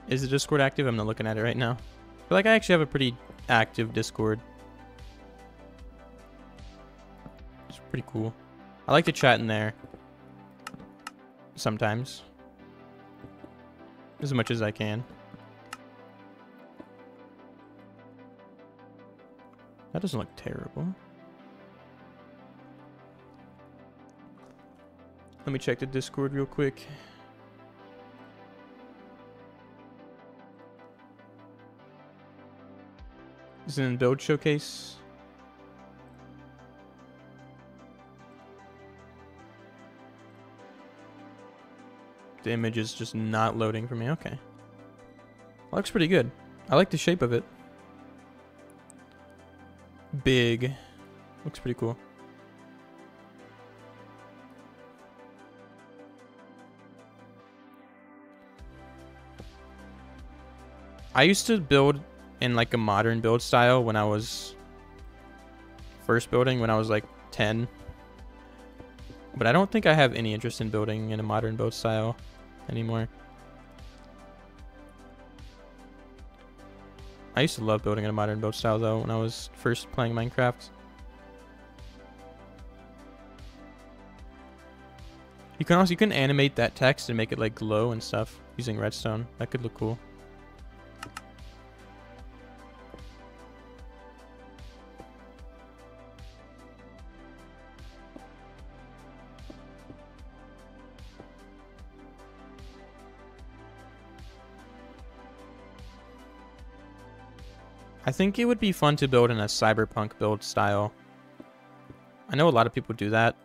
Is the Discord active? I'm not looking at it right now. I feel like I actually have a pretty active Discord. It's pretty cool. I like to chat in there. Sometimes. As much as I can. That doesn't look terrible. Let me check the Discord real quick. Is it in build showcase? The image is just not loading for me. Okay. Looks pretty good. I like the shape of it. Big. Looks pretty cool. I used to build in like a modern build style when I was first building, when I was like 10. But I don't think I have any interest in building in a modern build style anymore. I used to love building in a modern build style though when I was first playing Minecraft. You can animate that text and make it like glow and stuff using redstone. That could look cool. I think it would be fun to build in a cyberpunk build style. I know a lot of people do that.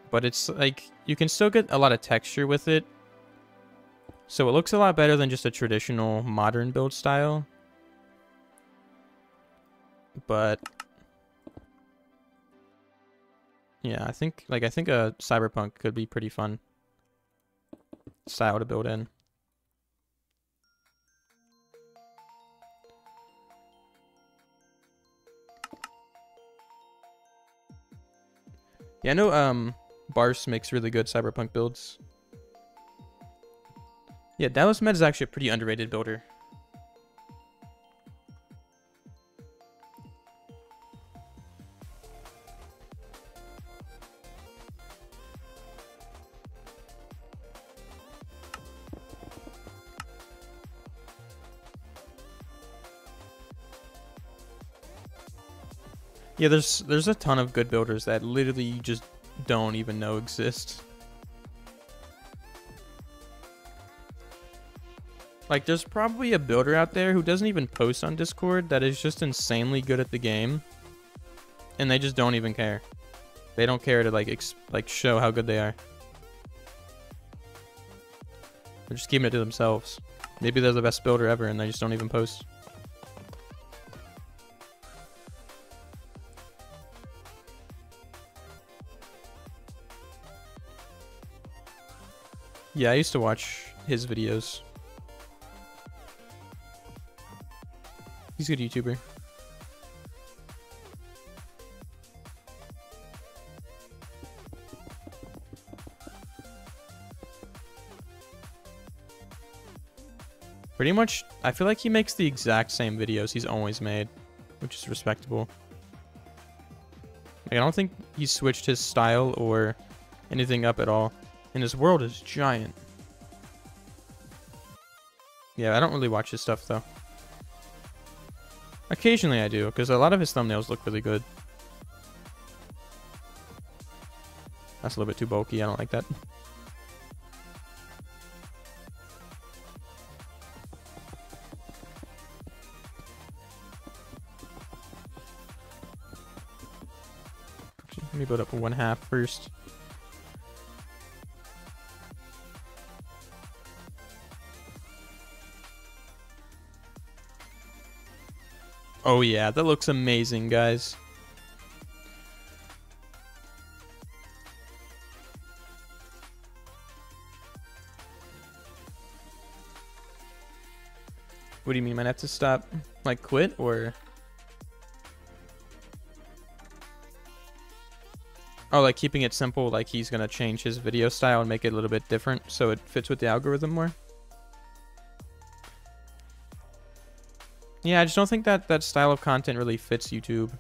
But it's like, you can still get a lot of texture with it. So it looks a lot better than just a traditional modern build style. But yeah, I think a cyberpunk could be pretty fun style to build in. Yeah, I know Bars makes really good Cyberpunk builds. Yeah, Dallas Med is actually a pretty underrated builder. Yeah, there's a ton of good builders that literally you just don't even know exist. Like, there's probably a builder out there who doesn't even post on Discord that is just insanely good at the game, and they just don't even care. They don't care to like show how good they are. They're just keeping it to themselves. Maybe they're the best builder ever, and they just don't even post. Yeah, I used to watch his videos. He's a good YouTuber. Pretty much, I feel like he makes the exact same videos he's always made, which is respectable. Like, I don't think he switched his style or anything up at all. And his world is giant. Yeah, I don't really watch his stuff, though. Occasionally I do, because a lot of his thumbnails look really good. That's a little bit too bulky. I don't like that. Let me build up 1/2 first. Oh yeah, that looks amazing, guys. What do you mean? Might have to stop, like quit, or? Oh, like keeping it simple, like he's gonna change his video style and make it a little bit different so it fits with the algorithm more? Yeah, I just don't think that style of content really fits YouTube.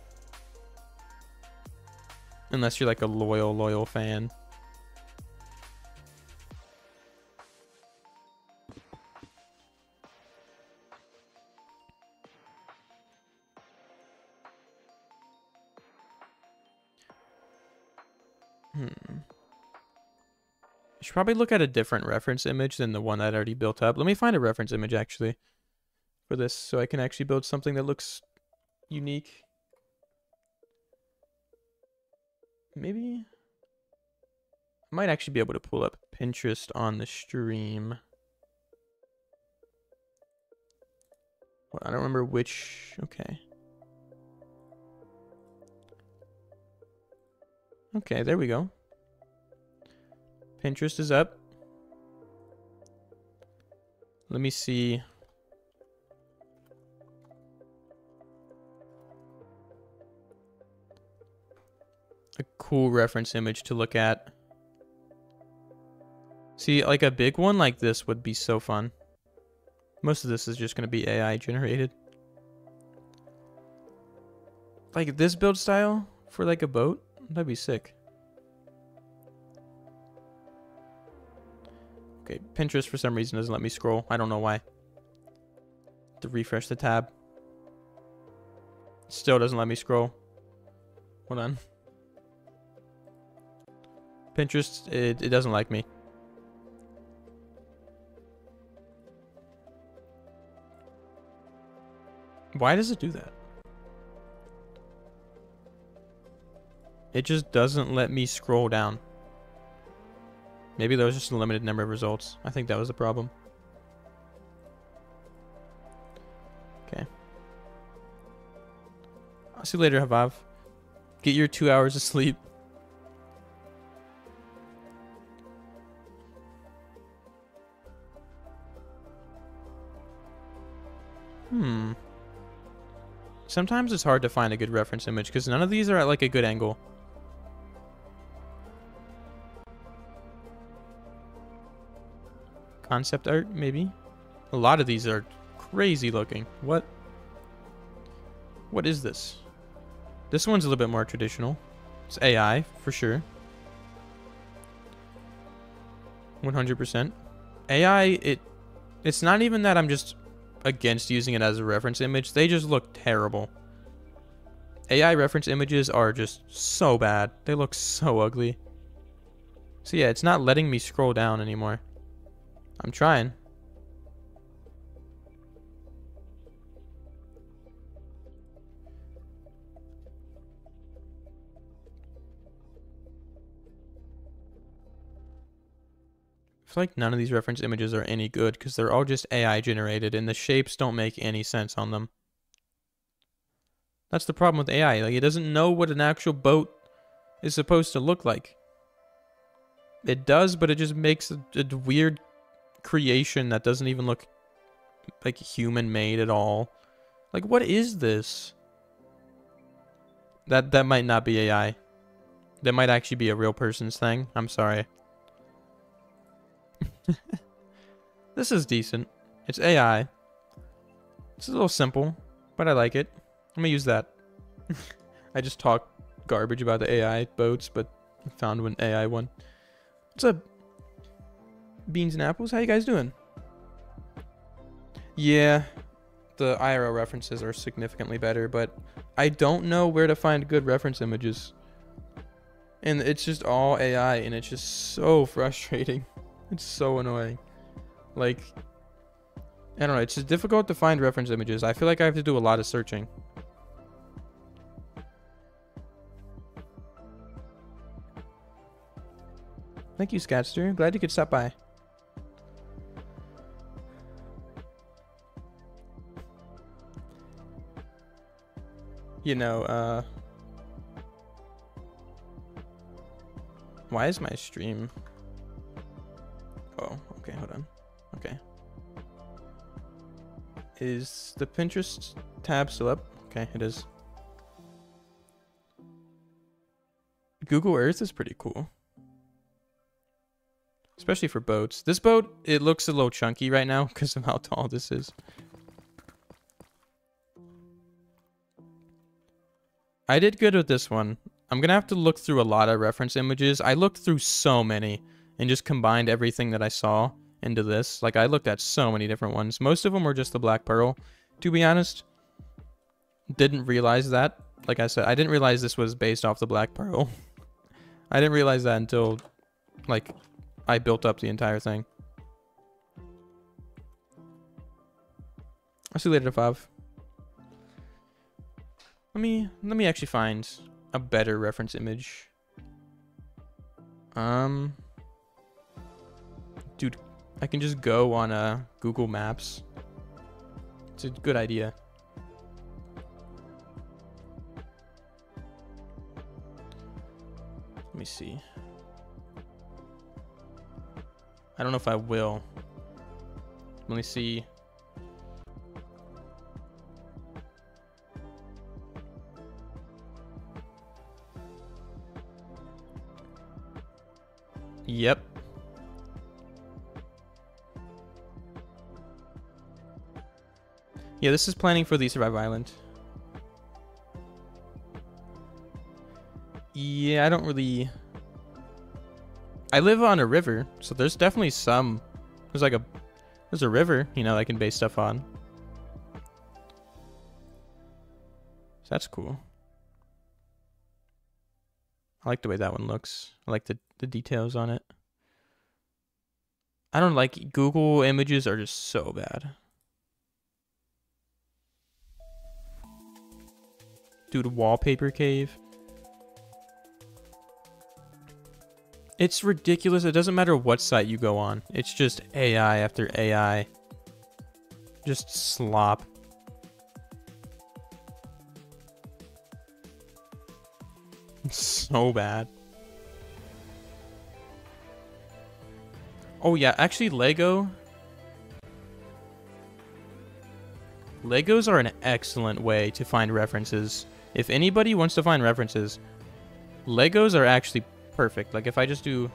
Unless you're like a loyal fan. I should probably look at a different reference image than the one that I already built up. Let me find a reference image actually for this so I can actually build something that looks unique. Maybe I might actually be able to pull up Pinterest on the stream. Well, I don't remember which. Okay. Okay, there we go. Pinterest is up. Let me see. A cool reference image to look at. See, like a big one like this would be so fun. Most of this is just going to be AI generated. Like this build style for like a boat, that'd be sick. Okay, Pinterest for some reason doesn't let me scroll. I don't know why. To refresh the tab. Still doesn't let me scroll. Hold on. Pinterest, it doesn't like me. Why does it do that? It just doesn't let me scroll down. Maybe there was just a limited number of results. I think that was the problem. Okay. I'll see you later, Havav. Get your 2 hours of sleep. Sometimes it's hard to find a good reference image because none of these are at like a good angle. concept art, maybe. A lot of these are crazy looking. What is this? This one's a little bit more traditional. It's AI, for sure. 100%. AI, it's not even that I'm just against using it as a reference image. They just look terrible. AI reference images are just so bad. They look so ugly. So yeah, it's not letting me scroll down anymore. I'm trying. I feel like none of these reference images are any good because they're all just AI generated and the shapes don't make any sense on them. That's the problem with AI. Like, it doesn't know what an actual boat is supposed to look like. It does, but it just makes a weird creation that doesn't even look like human made at all. Like, what is this? That might not be AI. That might actually be a real person's thing. I'm sorry. This is decent. It's AI. It's a little simple, but I like it. I'm gonna use that. I just talk garbage about the AI boats, but I found one AI one. What's up, Beans and Apples? How you guys doing? Yeah, the IRL references are significantly better, but I don't know where to find good reference images. And it's just all AI, and it's just so frustrating. It's so annoying. Like, I don't know, it's just difficult to find reference images. I feel like I have to do a lot of searching. Thank you, Scatster. Glad you could stop by. You know, why is my stream... Oh, okay, hold on. Okay. Is the Pinterest tab still up? Okay, it is. Google Earth is pretty cool. Especially for boats. This boat, it looks a little chunky right now because of how tall this is. I did good with this one. I'm going to have to look through a lot of reference images. I looked through so many and just combined everything that I saw into this. Like, I looked at so many different ones. Most of them were just the Black Pearl, to be honest. Didn't realize that. Like I said, I didn't realize this was based off the Black Pearl. I didn't realize that until, like, I built up the entire thing. I'll see you later, Fav. Let me actually find a better reference image. Dude, I can just go on Google Maps. It's a good idea. Let me see. I don't know if I will. Let me see. Yep. Yeah, this is planning for the Survive Island. Yeah, I don't really... I live on a river, so there's definitely some... There's a river, you know, I can base stuff on. So that's cool. I like the way that one looks. I like the details on it. I don't like... Google images are just so bad. Dude, wallpaper cave. It's ridiculous. It doesn't matter what site you go on. It's just AI after AI. Just slop. It's so bad. Oh yeah, actually Legos are an excellent way to find references. If anybody wants to find references, Legos are actually perfect. Like if I just do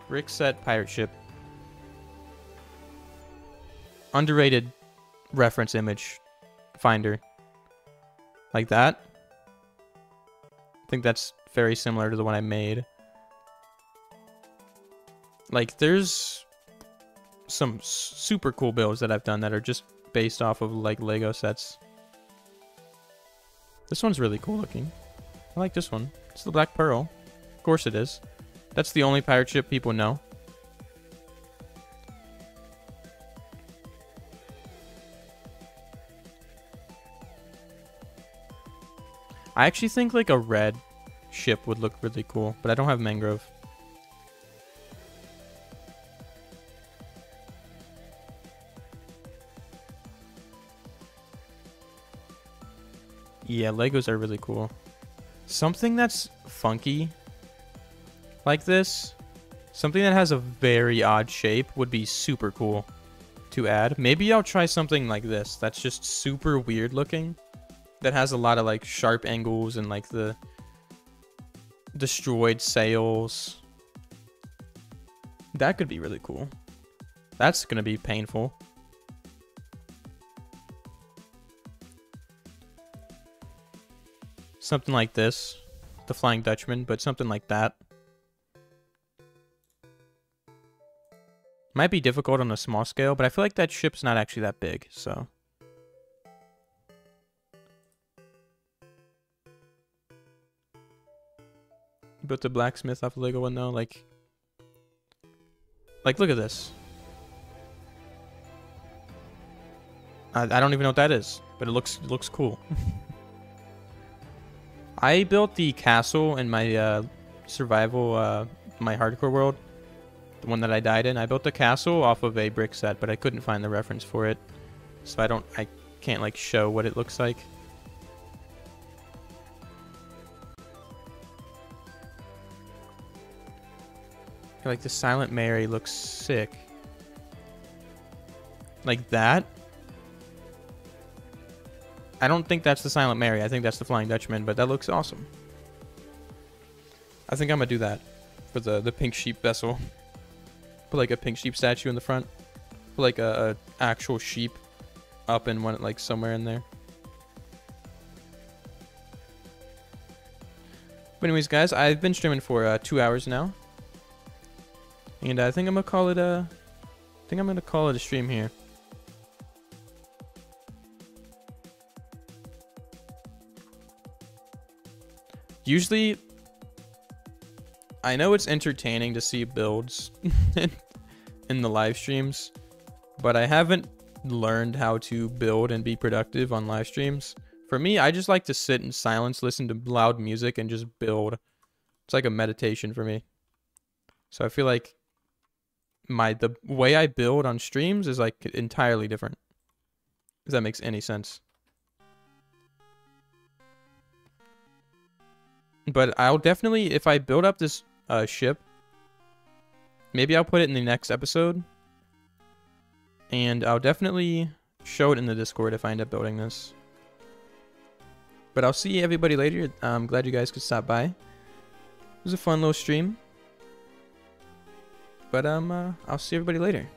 brick set pirate ship, underrated reference image finder. Like that. I think that's very similar to the one I made. Like, there's some super cool builds that I've done that are just based off of, like, Lego sets. This one's really cool looking. I like this one. It's the Black Pearl. Of course it is. That's the only pirate ship people know. I actually think, like, a red ship would look really cool, but I don't have mangrove. Yeah, Legos are really cool. Something that's funky like this, something that has a very odd shape would be super cool to add. Maybe I'll try something like this that's just super weird looking, that has a lot of like sharp angles and like the destroyed sails. That could be really cool. That's gonna be painful. Something like this, the Flying Dutchman, but something like that. Might be difficult on a small scale, but I feel like that ship's not actually that big, so. Built the blacksmith off the Lego one though, like look at this. I don't even know what that is, but it looks cool. I built the castle in my survival, my hardcore world, the one that I died in. I built the castle off of a brick set, but I couldn't find the reference for it, so I can't like show what it looks like. Like the Silent Mary looks sick. Like that. I don't think that's the Silent Mary. I think that's the Flying Dutchman, but that looks awesome. I think I'm gonna do that for the pink sheep vessel. Put like a pink sheep statue in the front. Put like a actual sheep up in one, like somewhere in there. But anyways, guys, I've been streaming for 2 hours now. And I think I'm gonna call it a stream here. Usually, I know it's entertaining to see builds in the live streams, but I haven't learned how to build and be productive on live streams. For me, I just like to sit in silence, listen to loud music, and just build. It's like a meditation for me. So I feel like the way I build on streams is like entirely different. If that makes any sense. But I'll definitely, if I build up this ship, maybe I'll put it in the next episode. And I'll definitely show it in the Discord if I end up building this. But I'll see everybody later. I'm glad you guys could stop by. It was a fun little stream. But I'll see everybody later.